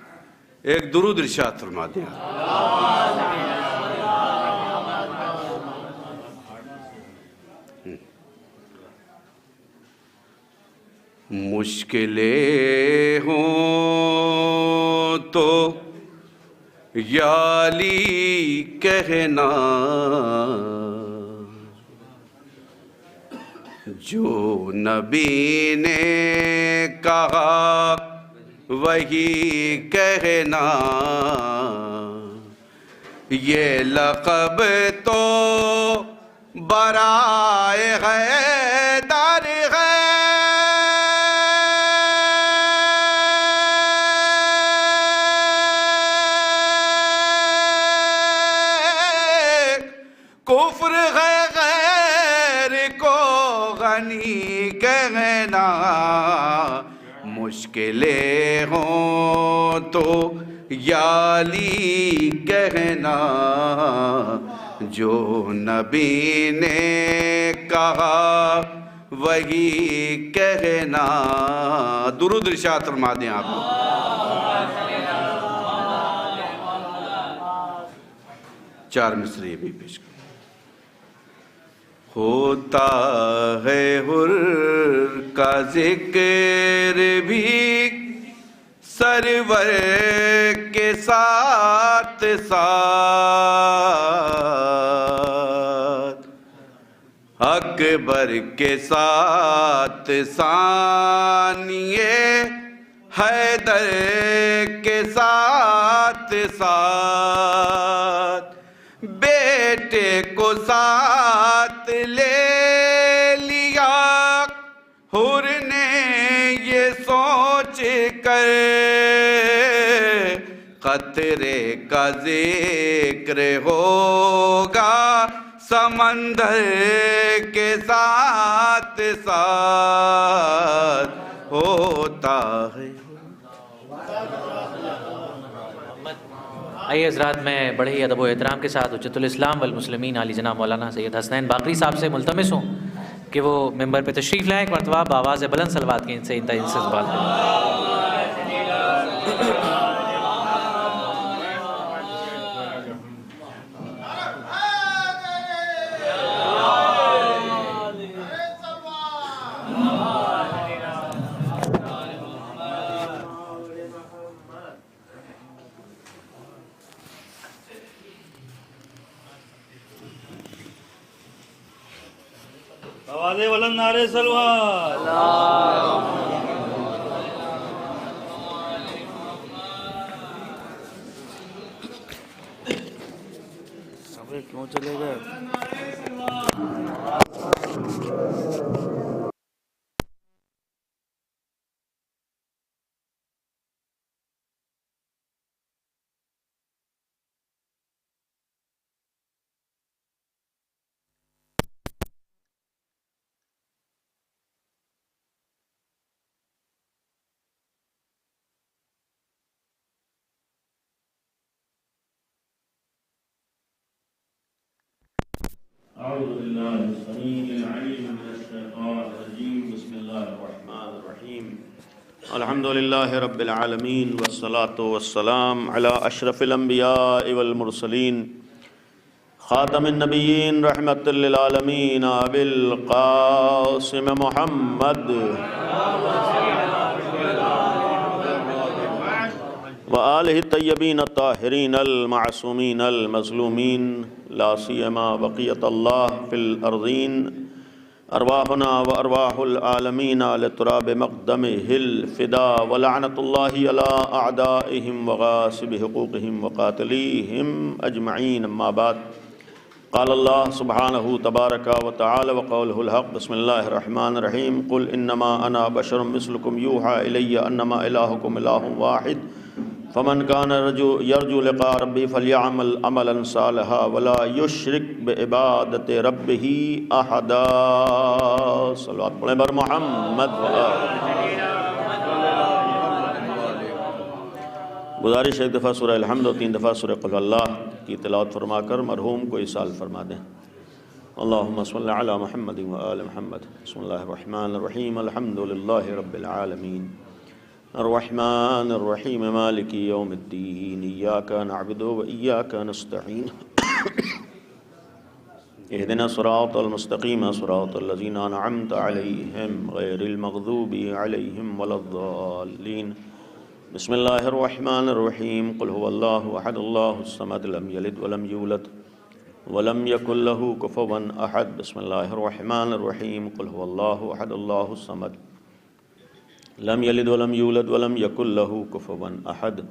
ایک درود ارشاد فرما دیں۔ مشکلیں ہوں تو یا علی کہنا، جو نبی نے کہا وہی کہنا، یہ لقب تو برائے حیدر ہے، کفر ہے غیر کو غنی کہنا، مشکلیں ہوں تو یا علی کہنا، جو نبی نے کہا وہی کہنا۔ درود ارشاد فرما دیں آپ کو۔ چار مصرے بھی پیش کریں۔ ہوتا ہے حر کا ذکر بھی سرور کے ساتھ ساتھ، اکبر کے ساتھ ثانیے حیدر کے ساتھ ساتھ، بیٹے کو ساتھ لے لیا حر نے یہ سوچ کر، قطرے کا ذکر ہوگا سمندر کے ساتھ ساتھ، ہوتا ہے۔ آئیے حضرات، میں بڑے ہی ادب و احترام کے ساتھ حجت الاسلام والمسلمین علی جناب مولانا سید حسنین باقری صاحب سے ملتمس ہوں کہ وہ ممبر پہ تشریف لائیں، ایک مرتبہ بآواز بلند صلوات کے ان سے استقبال کریں۔ آواز بلند نعرے سلوات۔ ابے کیوں چلے گئے؟ أعوذ بالله السميع العليم من الشيطان الرجيم بسم الله الرحمن الرحيم الحمد لله رب العالمين والصلاة والسلام على أشرف الأنبياء والمرسلين خاتم النبيين رحمة للعالمين أبي القاسم محمد وآلہ الطیبین الطاہرین المعصومین المظلومین لا سیما بقیت اللہ فی الارضین ارواحنا و ارواح العالمین لتراب مقدمہ الفدا ولعنت اللہ علی اعدائہم وغاصب حقوقہم وقاتلیہم اجمعین اما بعد قال اللہ سبحانہ تبارک و تعالی وقولہ الحق بسم اللہ الرحمن الرحیم قل انما انا بشر مثلکم یوحى الی انما الہکم الہ واحد فمن كان يرجو لقاء ربه فليعمل عملا صالحا ولا يشرك بعبادة ربه احدا۔ صلوات پڑھیں بر محمد۔ گزارش ایک دفعہ سورہ الحمد اور 3 دفعہ سورہ قل اللہ کی تلاوت فرما کر مرحوم کو اصال فرما دیں۔ اللہم صلی علی محمد و آل محمد۔ بسم اللہ الرحمن الرحیم الحمد للہ رب العالمین الرحمن الرحیم مالک یوم الدین ایاک نعبد و ایاک نستعین اہدنا الصراط المستقیم صراط الذین انعمت علیہم غیر المغضوب علیہم ولا الضالین بسم اللہ الرحمن الرحیم قل هو اللہ احد اللہ الصمد لم یلد ولم یولد ولم یکن له کفوا احد بسم اللہ الرحمن الرحیم قل هو اللہ احد اللہ الصمد لم یلد ولم یولد ولم یکن له کفوا احد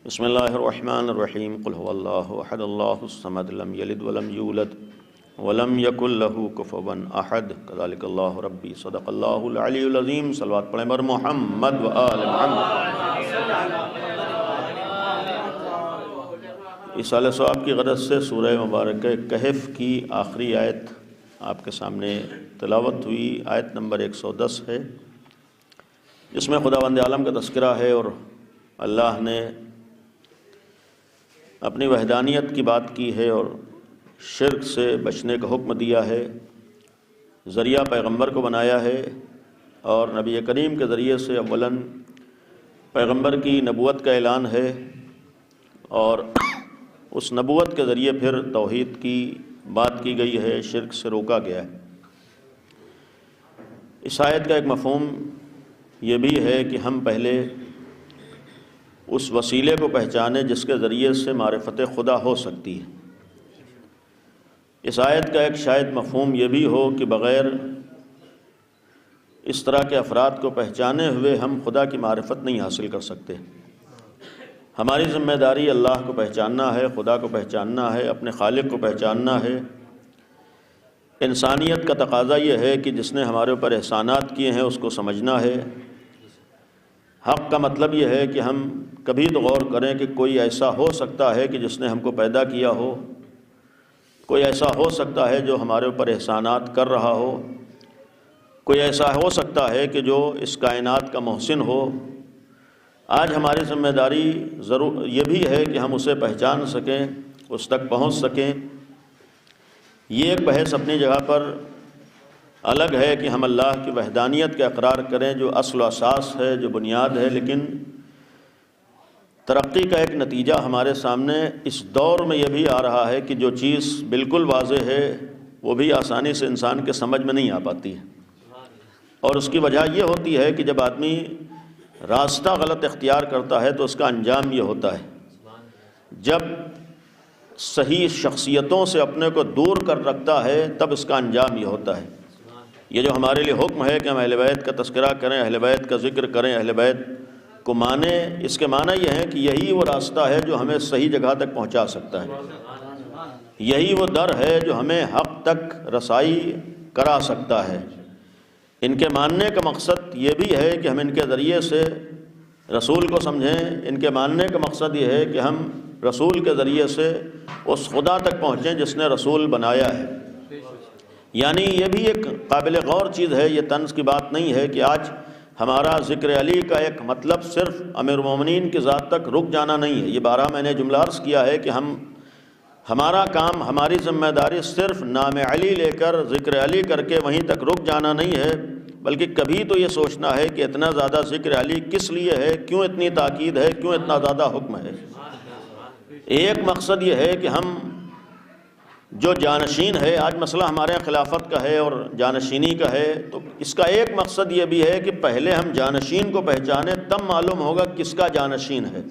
بسم اللہ الرحمن الرحیم قل هو اللہ احد اللہ الصمد لم یلد ولم یولد ولم یکن له کفوا احد کذالک اللہ ربی صدق اللہ العلی العظیم. صلوات پڑھیں بر محمد و آل محمد. اصالہ ثواب کی غرض سے سورہ مبارکہ کہف کی آخری آیت آپ کے سامنے تلاوت ہوئی. آیت نمبر 110 ہے، جس میں خداوند عالم کا تذکرہ ہے اور اللہ نے اپنی وحدانیت کی بات کی ہے اور شرک سے بچنے کا حکم دیا ہے. ذریعہ پیغمبر کو بنایا ہے اور نبی کریم کے ذریعے سے اولاً پیغمبر کی نبوت کا اعلان ہے اور اس نبوت کے ذریعے پھر توحید کی بات کی گئی ہے، شرک سے روکا گیا ہے. اس آیت کا ایک مفہوم یہ بھی ہے کہ ہم پہلے اس وسیلے کو پہچانیں جس کے ذریعے سے معرفت خدا ہو سکتی ہے. اس آیت کا ایک شاید مفہوم یہ بھی ہو کہ بغیر اس طرح کے افراد کو پہچانے ہوئے ہم خدا کی معرفت نہیں حاصل کر سکتے. ہماری ذمہ داری اللہ کو پہچاننا ہے، خدا کو پہچاننا ہے، اپنے خالق کو پہچاننا ہے. انسانیت کا تقاضا یہ ہے کہ جس نے ہمارے اوپر احسانات کیے ہیں اس کو سمجھنا ہے. حق کا مطلب یہ ہے کہ ہم کبھی تو غور کریں کہ کوئی ایسا ہو سکتا ہے کہ جس نے ہم کو پیدا کیا ہو، کوئی ایسا ہو سکتا ہے جو ہمارے اوپر احسانات کر رہا ہو، کوئی ایسا ہو سکتا ہے کہ جو اس کائنات کا محسن ہو. آج ہماری ذمہ داری ضرور یہ بھی ہے کہ ہم اسے پہچان سکیں، اس تک پہنچ سکیں. یہ ایک بحث اپنی جگہ پر الگ ہے کہ ہم اللہ کی وحدانیت کا اقرار کریں جو اصل و اساس ہے، جو بنیاد ہے. لیکن ترقی کا ایک نتیجہ ہمارے سامنے اس دور میں یہ بھی آ رہا ہے کہ جو چیز بالکل واضح ہے وہ بھی آسانی سے انسان کے سمجھ میں نہیں آ پاتی ہے. اور اس کی وجہ یہ ہوتی ہے کہ جب آدمی راستہ غلط اختیار کرتا ہے تو اس کا انجام یہ ہوتا ہے. جب صحیح شخصیتوں سے اپنے کو دور کر رکھتا ہے تب اس کا انجام یہ ہوتا ہے. یہ جو ہمارے لیے حکم ہے کہ ہم اہل بیت کا تذکرہ کریں، اہل بیت کا ذکر کریں، اہل بیت کو مانیں، اس کے معنی یہ ہے کہ یہی وہ راستہ ہے جو ہمیں صحیح جگہ تک پہنچا سکتا ہے. یہی وہ در ہے جو ہمیں حق تک رسائی کرا سکتا ہے. ان کے ماننے کا مقصد یہ بھی ہے کہ ہم ان کے ذریعے سے رسول کو سمجھیں. ان کے ماننے کا مقصد یہ ہے کہ ہم رسول کے ذریعے سے اس خدا تک پہنچیں جس نے رسول بنایا ہے. یعنی یہ بھی ایک قابل غور چیز ہے، یہ طنز کی بات نہیں ہے کہ آج ہمارا ذکر علی کا ایک مطلب صرف امیر المومنین کی ذات تک رک جانا نہیں ہے. یہ بارہ میں نے جملہ عرض کیا ہے کہ ہمارا کام، ہماری ذمہ داری صرف نام علی لے کر ذکر علی کر کے وہیں تک رک جانا نہیں ہے، بلکہ کبھی تو یہ سوچنا ہے کہ اتنا زیادہ ذکر علی کس لیے ہے، کیوں اتنی تاکید ہے، کیوں اتنا زیادہ حکم ہے. ایک مقصد یہ ہے کہ ہم جو جانشین ہے، آج مسئلہ ہمارے یہاں خلافت کا ہے اور جانشینی کا ہے، تو اس کا ایک مقصد یہ بھی ہے کہ پہلے ہم جانشین کو پہچانیں، تب معلوم ہوگا کس کا جانشین ہے.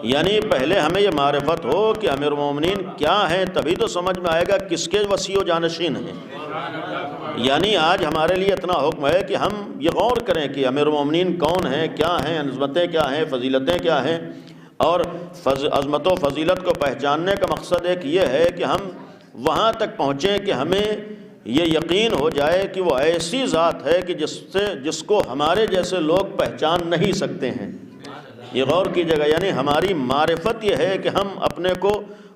یعنی پہلے ہمیں یہ معرفت ہو کہ امیر المومنین کیا ہیں، تبھی تو سمجھ میں آئے گا کس کے وسیع و جانشین ہیں. یعنی آج ہمارے لیے اتنا حکم ہے کہ ہم یہ غور کریں کہ امیر المومنین کون ہیں، کیا ہیں، عظمتیں کیا ہیں، فضیلتیں کیا ہیں. اور عظمت و فضیلت کو پہچاننے کا مقصد ایک یہ ہے کہ ہم وہاں تک پہنچیں کہ ہمیں یہ یقین ہو جائے کہ وہ ایسی ذات ہے کہ جس کو ہمارے جیسے لوگ پہچان نہیں سکتے ہیں. یہ غور کی جگہ، یعنی ہماری معرفت یہ ہے کہ ہم اپنے کو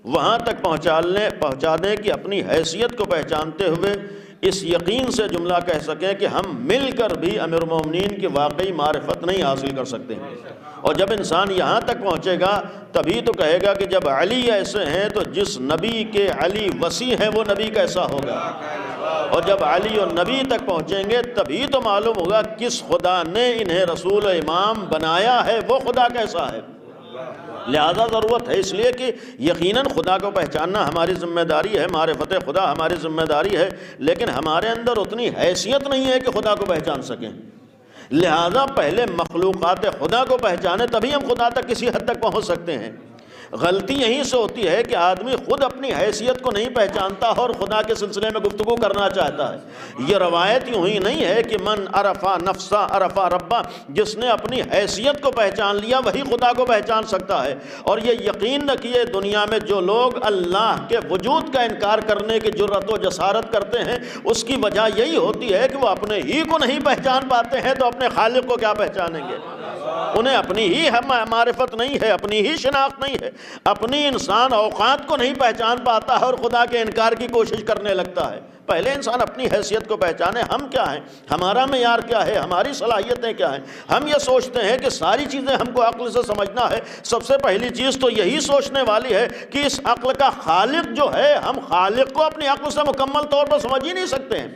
وہاں تک پہنچا دیں کہ اپنی حیثیت کو پہچانتے ہوئے اس یقین سے جملہ کہہ سکیں کہ ہم مل کر بھی امیر المومنین کی واقعی معرفت نہیں حاصل کر سکتے. اور جب انسان یہاں تک پہنچے گا تبھی تو کہے گا کہ جب علی ایسے ہیں تو جس نبی کے علی وسیع ہیں وہ نبی کیسا ہوگا. اور جب علی اور نبی تک پہنچیں گے تبھی تو معلوم ہوگا کس خدا نے انہیں رسول و امام بنایا ہے وہ خدا کیسا ہے. لہذا ضرورت ہے اس لیے کہ یقیناً خدا کو پہچاننا ہماری ذمہ داری ہے، معرفت خدا ہماری ذمہ داری ہے، لیکن ہمارے اندر اتنی حیثیت نہیں ہے کہ خدا کو پہچان سکیں. لہذا پہلے مخلوقات خدا کو پہچانے تبھی ہم خدا تک کسی حد تک پہنچ سکتے ہیں۔ غلطی یہیں سے ہوتی ہے کہ آدمی خود اپنی حیثیت کو نہیں پہچانتا اور خدا کے سلسلے میں گفتگو کرنا چاہتا ہے۔ یہ روایت یوں ہی نہیں ہے کہ من عرفا نفسا عرفا ربا، جس نے اپنی حیثیت کو پہچان لیا وہی خدا کو پہچان سکتا ہے۔ اور یہ یقین رکھیے دنیا میں جو لوگ اللہ کے وجود کا انکار کرنے کی جرأت و جسارت کرتے ہیں اس کی وجہ یہی ہوتی ہے کہ وہ اپنے ہی کو نہیں پہچان پاتے ہیں، تو اپنے خالق کو کیا پہچانیں گے؟ انہیں اپنی ہی معرفت نہیں ہے، اپنی ہی شناخت نہیں ہے، اپنی انسان اوقات کو نہیں پہچان پاتا ہے اور خدا کے انکار کی کوشش کرنے لگتا ہے۔ پہلے انسان اپنی حیثیت کو پہچانے، ہم کیا ہیں، ہمارا معیار کیا ہے، ہماری صلاحیتیں کیا ہیں۔ ہم یہ سوچتے ہیں کہ ساری چیزیں ہم کو عقل سے سمجھنا ہے۔ سب سے پہلی چیز تو یہی سوچنے والی ہے کہ اس عقل کا خالق جو ہے، ہم خالق کو اپنی عقل سے مکمل طور پر سمجھ ہی نہیں سکتے ہیں۔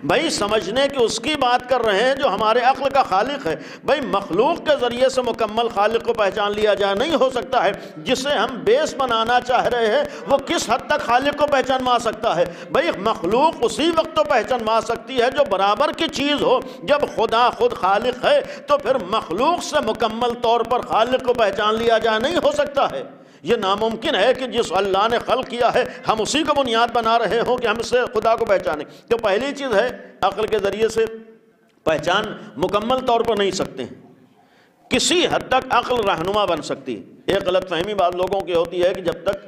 بھائی سمجھنے کی اس کی بات کر رہے ہیں جو ہمارے عقل کا خالق ہے۔ بھائی مخلوق کے ذریعے سے مکمل خالق کو پہچان لیا جائے نہیں ہو سکتا ہے۔ جسے ہم بیس بنانا چاہ رہے ہیں وہ کس حد تک خالق کو پہچان سکتا ہے؟ بھائی مخلوق اسی وقت تو پہچان سکتی ہے جو برابر کی چیز ہو۔ جب خدا خود خالق ہے تو پھر مخلوق سے مکمل طور پر خالق کو پہچان لیا جائے نہیں ہو سکتا ہے۔ یہ ناممکن ہے کہ جس اللہ نے خلق کیا ہے ہم اسی کو بنیاد بنا رہے ہوں کہ ہم اس سے خدا کو پہچانیں۔ تو پہلی چیز ہے عقل کے ذریعے سے پہچان مکمل طور پر نہیں سکتے ہیں، کسی حد تک عقل رہنما بن سکتی ہے۔ ایک غلط فہمی بعض لوگوں کی ہوتی ہے کہ جب تک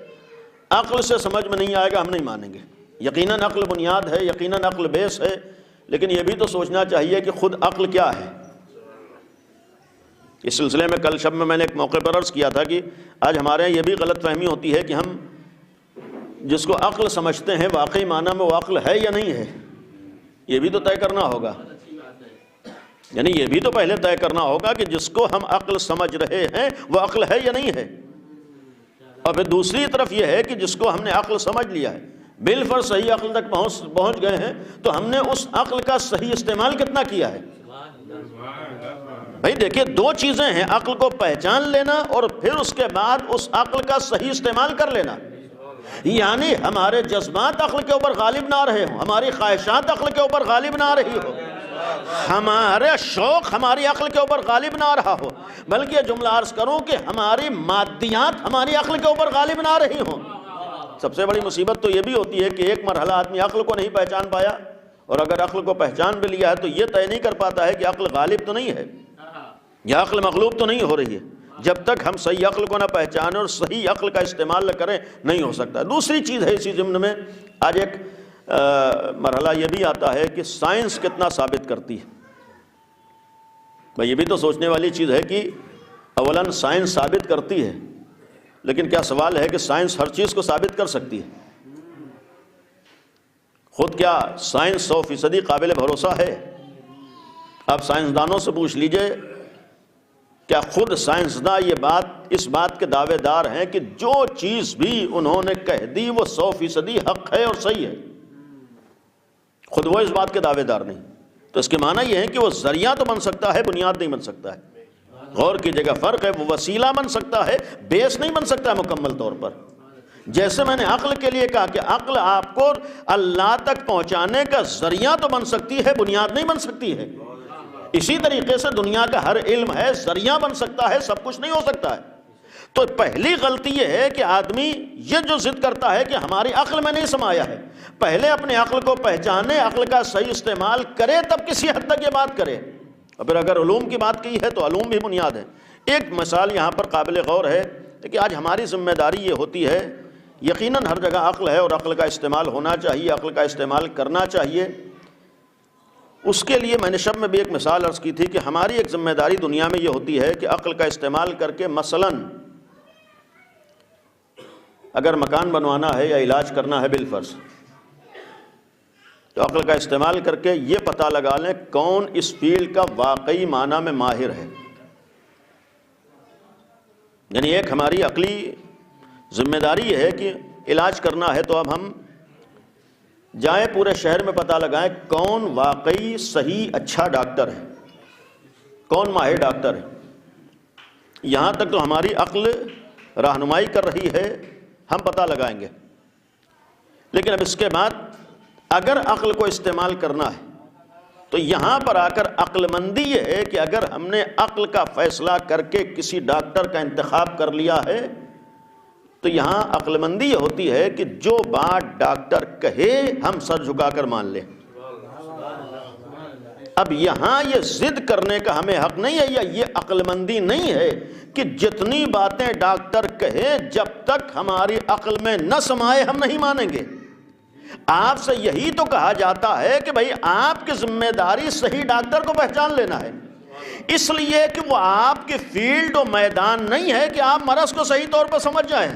عقل سے سمجھ میں نہیں آئے گا ہم نہیں مانیں گے۔ یقیناً عقل بنیاد ہے، یقیناً عقل بیس ہے، لیکن یہ بھی تو سوچنا چاہیے کہ خود عقل کیا ہے۔ اس سلسلے میں کل شب میں نے ایک موقع پر عرض کیا تھا کہ آج ہمارے یہاں یہ بھی غلط فہمی ہوتی ہے کہ ہم جس کو عقل سمجھتے ہیں واقعی معنی میں وہ عقل ہے یا نہیں ہے، یہ بھی تو طے کرنا ہوگا۔ یعنی یہ بھی تو پہلے طے کرنا ہوگا کہ جس کو ہم عقل سمجھ رہے ہیں وہ عقل ہے یا نہیں ہے۔ اور پھر دوسری طرف یہ ہے کہ جس کو ہم نے عقل سمجھ لیا ہے، بالفرض صحیح عقل تک پہنچ گئے ہیں، تو ہم نے اس عقل کا صحیح استعمال کتنا کیا ہے۔ بھائی دیکھیے دو چیزیں ہیں، عقل کو پہچان لینا اور پھر اس کے بعد اس عقل کا صحیح استعمال کر لینا۔ یعنی ہمارے جذبات عقل کے اوپر غالب نہ رہے ہوں، ہماری خواہشات عقل کے اوپر غالب نہ رہی ہو، ہمارے شوق ہماری عقل کے اوپر غالب نہ رہا ہو، بلکہ جملہ عرض کروں کہ ہماری مادیات ہماری عقل کے اوپر غالب نہ رہی ہوں۔ سب سے بڑی مصیبت تو یہ بھی ہوتی ہے کہ ایک مرحلہ آدمی عقل کو نہیں پہچان پایا، اور اگر عقل کو پہچان بھی لیا ہے تو یہ طے نہیں کر پاتا ہے کہ عقل غالب تو نہیں ہے یا عقل مغلوب تو نہیں ہو رہی ہے۔ جب تک ہم صحیح عقل کو نہ پہچانیں اور صحیح عقل کا استعمال نہ کریں نہیں ہو سکتا۔ دوسری چیز ہے اسی ضمن میں آج ایک مرحلہ یہ بھی آتا ہے کہ سائنس کتنا ثابت کرتی ہے۔ بھائی یہ بھی تو سوچنے والی چیز ہے کہ اولاً سائنس ثابت کرتی ہے، لیکن کیا سوال ہے کہ سائنس ہر چیز کو ثابت کر سکتی ہے؟ خود کیا سائنس 100% قابل بھروسہ ہے؟ آپ سائنسدانوں سے پوچھ لیجئے، کیا خود سائنسداں اس بات کے دعوے دار ہیں کہ جو چیز بھی انہوں نے کہہ دی وہ 100% حق ہے اور صحیح ہے؟ خود وہ اس بات کے دعوے دار نہیں۔ تو اس کے معنی یہ ہے کہ وہ ذریعہ تو بن سکتا ہے، بنیاد نہیں بن سکتا ہے۔ غور کیجئے گا، فرق ہے، وہ وسیلہ بن سکتا ہے، بیس نہیں بن سکتا ہے مکمل طور پر۔ جیسے میں نے عقل کے لیے کہا کہ عقل آپ کو اللہ تک پہنچانے کا ذریعہ تو بن سکتی ہے، بنیاد نہیں بن سکتی ہے۔ اسی طریقے سے دنیا کا ہر علم ہے، ذریعہ بن سکتا ہے، سب کچھ نہیں ہو سکتا ہے۔ تو پہلی غلطی یہ ہے کہ آدمی یہ جو ضد کرتا ہے کہ ہماری عقل میں نہیں سمایا ہے، پہلے اپنے عقل کو پہچانے، عقل کا صحیح استعمال کرے، تب کسی حد تک یہ بات کرے۔ اور پھر اگر علوم کی بات کی ہے تو علوم بھی بنیاد ہے۔ ایک مثال یہاں پر قابل غور ہے کہ آج ہماری ذمہ داری یہ ہوتی ہے، یقیناً ہر جگہ عقل ہے اور عقل کا استعمال ہونا چاہیے، عقل کا استعمال کرنا چاہیے۔ اس کے لیے میں نے شب میں بھی ایک مثال عرض کی تھی کہ ہماری ایک ذمہ داری دنیا میں یہ ہوتی ہے کہ عقل کا استعمال کر کے مثلاً اگر مکان بنوانا ہے یا علاج کرنا ہے بالفرض، تو عقل کا استعمال کر کے یہ پتہ لگا لیں کون اس فیلڈ کا واقعی معنی میں ماہر ہے۔ یعنی ایک ہماری عقلی ذمہ داری یہ ہے کہ علاج کرنا ہے تو اب ہم جائیں پورے شہر میں پتہ لگائیں کون واقعی صحیح اچھا ڈاکٹر ہے، کون ماہر ڈاکٹر ہے۔ یہاں تک تو ہماری عقل رہنمائی کر رہی ہے، ہم پتہ لگائیں گے۔ لیکن اب اس کے بعد اگر عقل کو استعمال کرنا ہے تو یہاں پر آ کر عقل مندی یہ ہے کہ اگر ہم نے عقل کا فیصلہ کر کے کسی ڈاکٹر کا انتخاب کر لیا ہے تو یہاں عقل مندی یہ ہوتی ہے کہ جو بات ڈاکٹر کہے ہم سر جھکا کر مان لیں۔ اب یہاں یہ ضد کرنے کا ہمیں حق نہیں ہے، یا یہ عقل مندی نہیں ہے کہ جتنی باتیں ڈاکٹر کہے جب تک ہماری عقل میں نہ سمائے ہم نہیں مانیں گے۔ آپ سے یہی تو کہا جاتا ہے کہ بھائی آپ کی ذمہ داری صحیح ڈاکٹر کو پہچان لینا ہے، اس لیے کہ وہ آپ کی فیلڈ و میدان نہیں ہے کہ آپ مرض کو صحیح طور پر سمجھ جائیں،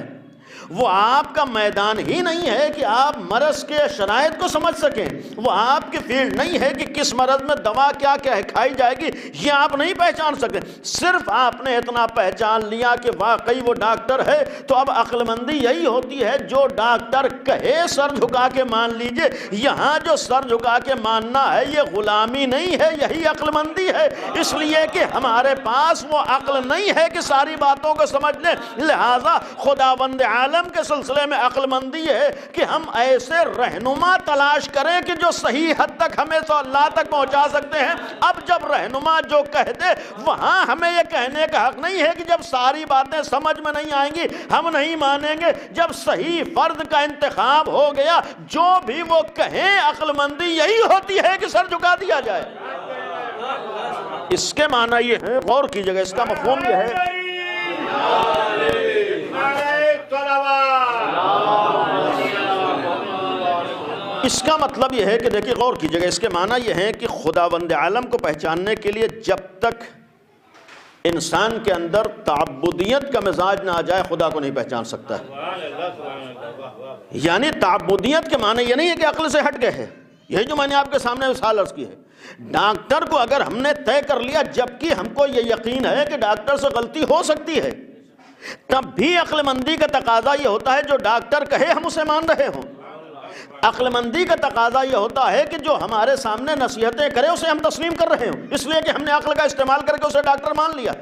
وہ آپ کا میدان ہی نہیں ہے کہ آپ مرض کے شرائط کو سمجھ سکیں، وہ آپ کی فیلڈ نہیں ہے کہ کس مرض میں دوا کیا کیا کھائی جائے گی، یہ آپ نہیں پہچان سکتے۔ صرف آپ نے اتنا پہچان لیا کہ واقعی وہ ڈاکٹر ہے، تو اب عقل مندی یہی ہوتی ہے جو ڈاکٹر کہے سر جھکا کے مان لیجئے۔ یہاں جو سر جھکا کے ماننا ہے یہ غلامی نہیں ہے، یہی عقل مندی ہے، اس لیے کہ ہمارے پاس وہ عقل نہیں ہے کہ ساری باتوں کو سمجھ لیں۔ لہٰذا خداوند عالم کے سلسلے میں عقل مندی ہے کہ ہم ایسے رہنما تلاش کریں کہ جو صحیح حد تک ہمیں تو اللہ تک پہنچا سکتے ہیں۔ اب جب رہنما جو کہہ دے وہاں ہمیں یہ کہنے کا حق نہیں ہے کہ جب ساری باتیں سمجھ میں نہیں آئیں گی ہم نہیں مانیں گے۔ جب صحیح فرد کا انتخاب ہو گیا جو بھی وہ کہیں عقل مندی یہی ہوتی ہے کہ سر جھکا دیا جائے۔ اس کے معنی یہ ہے، غور کیجئے گا، اس کا مفہوم یہ ہے، اس کا مطلب یہ ہے کہ دیکھیے غور کیجئے گا، اس کے معنی یہ ہے کہ خداوند عالم کو پہچاننے کے لیے جب تک انسان کے اندر تعبدیت کا مزاج نہ آ جائے خدا کو نہیں پہچان سکتا ہے۔ یعنی تعبدیت کے معنی یہ نہیں ہے کہ عقل سے ہٹ گئے ہے، یہی جو میں نے آپ کے سامنے مثال عرض کی ہے۔ ڈاکٹر کو اگر ہم نے طے کر لیا جبکہ ہم کو یہ یقین ہے کہ ڈاکٹر سے غلطی ہو سکتی ہے، تب بھی عقل مندی کا تقاضا یہ ہوتا ہے جو ڈاکٹر کہے ہم اسے مان رہے ہوں۔ عقل مندی کا تقاضا یہ ہوتا ہے کہ جو ہمارے سامنے نصیحتیں کرے اسے ہم تسلیم کر رہے ہوں، اس لیے کہ ہم نے عقل کا استعمال کر کے اسے ڈاکٹر مان لیا،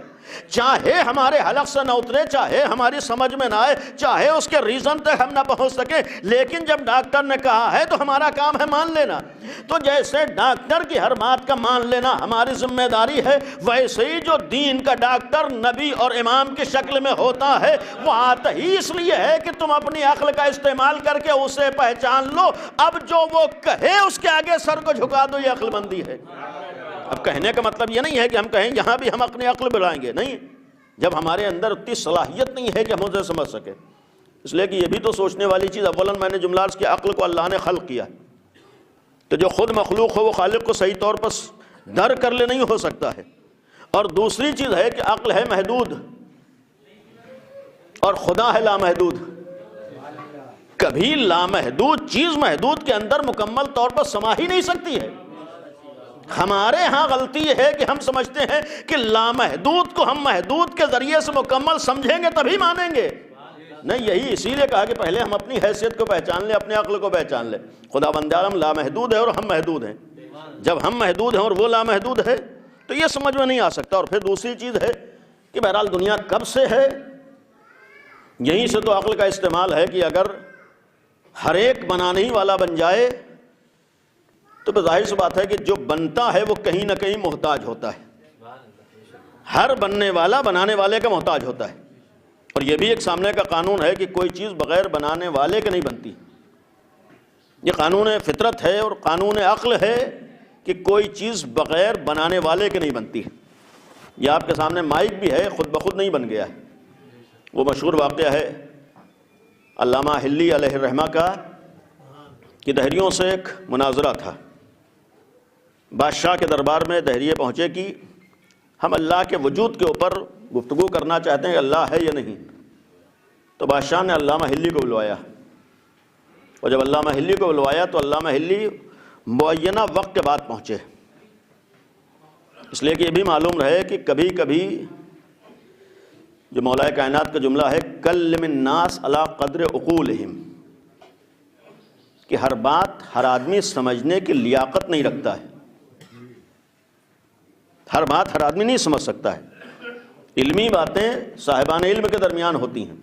چاہے ہمارے حلق سے نہ اترے، چاہے ہماری سمجھ میں نہ آئے، چاہے اس کے ریزن تک ہم نہ پہنچ سکیں، لیکن جب ڈاکٹر نے کہا ہے تو ہمارا کام ہے مان لینا۔ تو جیسے ڈاکٹر کی ہر بات کا مان لینا ہماری ذمہ داری ہے، ویسے ہی جو دین کا ڈاکٹر نبی اور امام کی شکل میں ہوتا ہے وہ آتا ہی اس لیے ہے کہ تم اپنی عقل کا استعمال کر کے اسے پہچان لو۔ اب جو وہ کہے اس کے آگے سر کو جھکا دو، یہ عقل مندی ہے۔ اب کہنے کا مطلب یہ نہیں ہے کہ ہم کہیں یہاں بھی ہم اپنی عقل بلائیں گے، نہیں، جب ہمارے اندر اتنی صلاحیت نہیں ہے کہ ہم اسے سمجھ سکیں، اس لیے کہ یہ بھی تو سوچنے والی چیز، اولاً میں نے جملہ عرض کیا عقل کو اللہ نے خلق کیا، تو جو خود مخلوق ہو وہ خالق کو صحیح طور پر در کر لے نہیں ہو سکتا ہے، اور دوسری چیز ہے کہ عقل ہے محدود اور خدا ہے لامحدود، کبھی لامحدود چیز محدود کے اندر مکمل طور پر سما ہی نہیں سکتی ہے۔ ہمارے ہاں غلطی یہ ہے کہ ہم سمجھتے ہیں کہ لامحدود کو ہم محدود کے ذریعے سے مکمل سمجھیں گے تبھی مانیں گے، نہیں، یہی اسی لیے کہا کہ پہلے ہم اپنی حیثیت کو پہچان لیں، اپنے عقل کو پہچان لیں۔ خداوند عالم لامحدود ہے اور ہم محدود ہیں، جب ہم محدود ہیں اور وہ لامحدود ہے تو یہ سمجھ میں نہیں آ سکتا۔ اور پھر دوسری چیز ہے کہ بہرحال دنیا کب سے ہے، یہیں سے تو عقل کا استعمال ہے کہ اگر ہر ایک بنانے ہی والا بن جائے تو ظاہر سی بات ہے کہ جو بنتا ہے وہ کہیں نہ کہیں محتاج ہوتا ہے، ہر بننے والا بنانے والے کا محتاج ہوتا ہے، اور یہ بھی ایک سامنے کا قانون ہے کہ کوئی چیز بغیر بنانے والے کے نہیں بنتی، یہ قانون فطرت ہے اور قانون عقل ہے کہ کوئی چیز بغیر بنانے والے کے نہیں بنتی۔ یہ آپ کے سامنے مائک بھی ہے، خود بخود نہیں بن گیا ہے۔ وہ مشہور واقعہ ہے علامہ حلی علیہ الرحمہ کا کہ دہریوں سے ایک مناظرہ تھا، بادشاہ کے دربار میں دہریے پہنچے کہ ہم اللہ کے وجود کے اوپر گفتگو کرنا چاہتے ہیں کہ اللہ ہے یا نہیں، تو بادشاہ نے علامہ حلی کو بلوایا، اور جب علامہ حلی کو بلوایا تو علامہ حلی معینہ وقت کے بعد پہنچے، اس لیے کہ یہ بھی معلوم رہے کہ کبھی کبھی جو مولا کائنات کا جملہ ہے کلم الناس علی قدر عقولہم، کہ ہر بات ہر آدمی سمجھنے کی لیاقت نہیں رکھتا ہے، ہر بات ہر آدمی نہیں سمجھ سکتا ہے، علمی باتیں صاحبان علم کے درمیان ہوتی ہیں،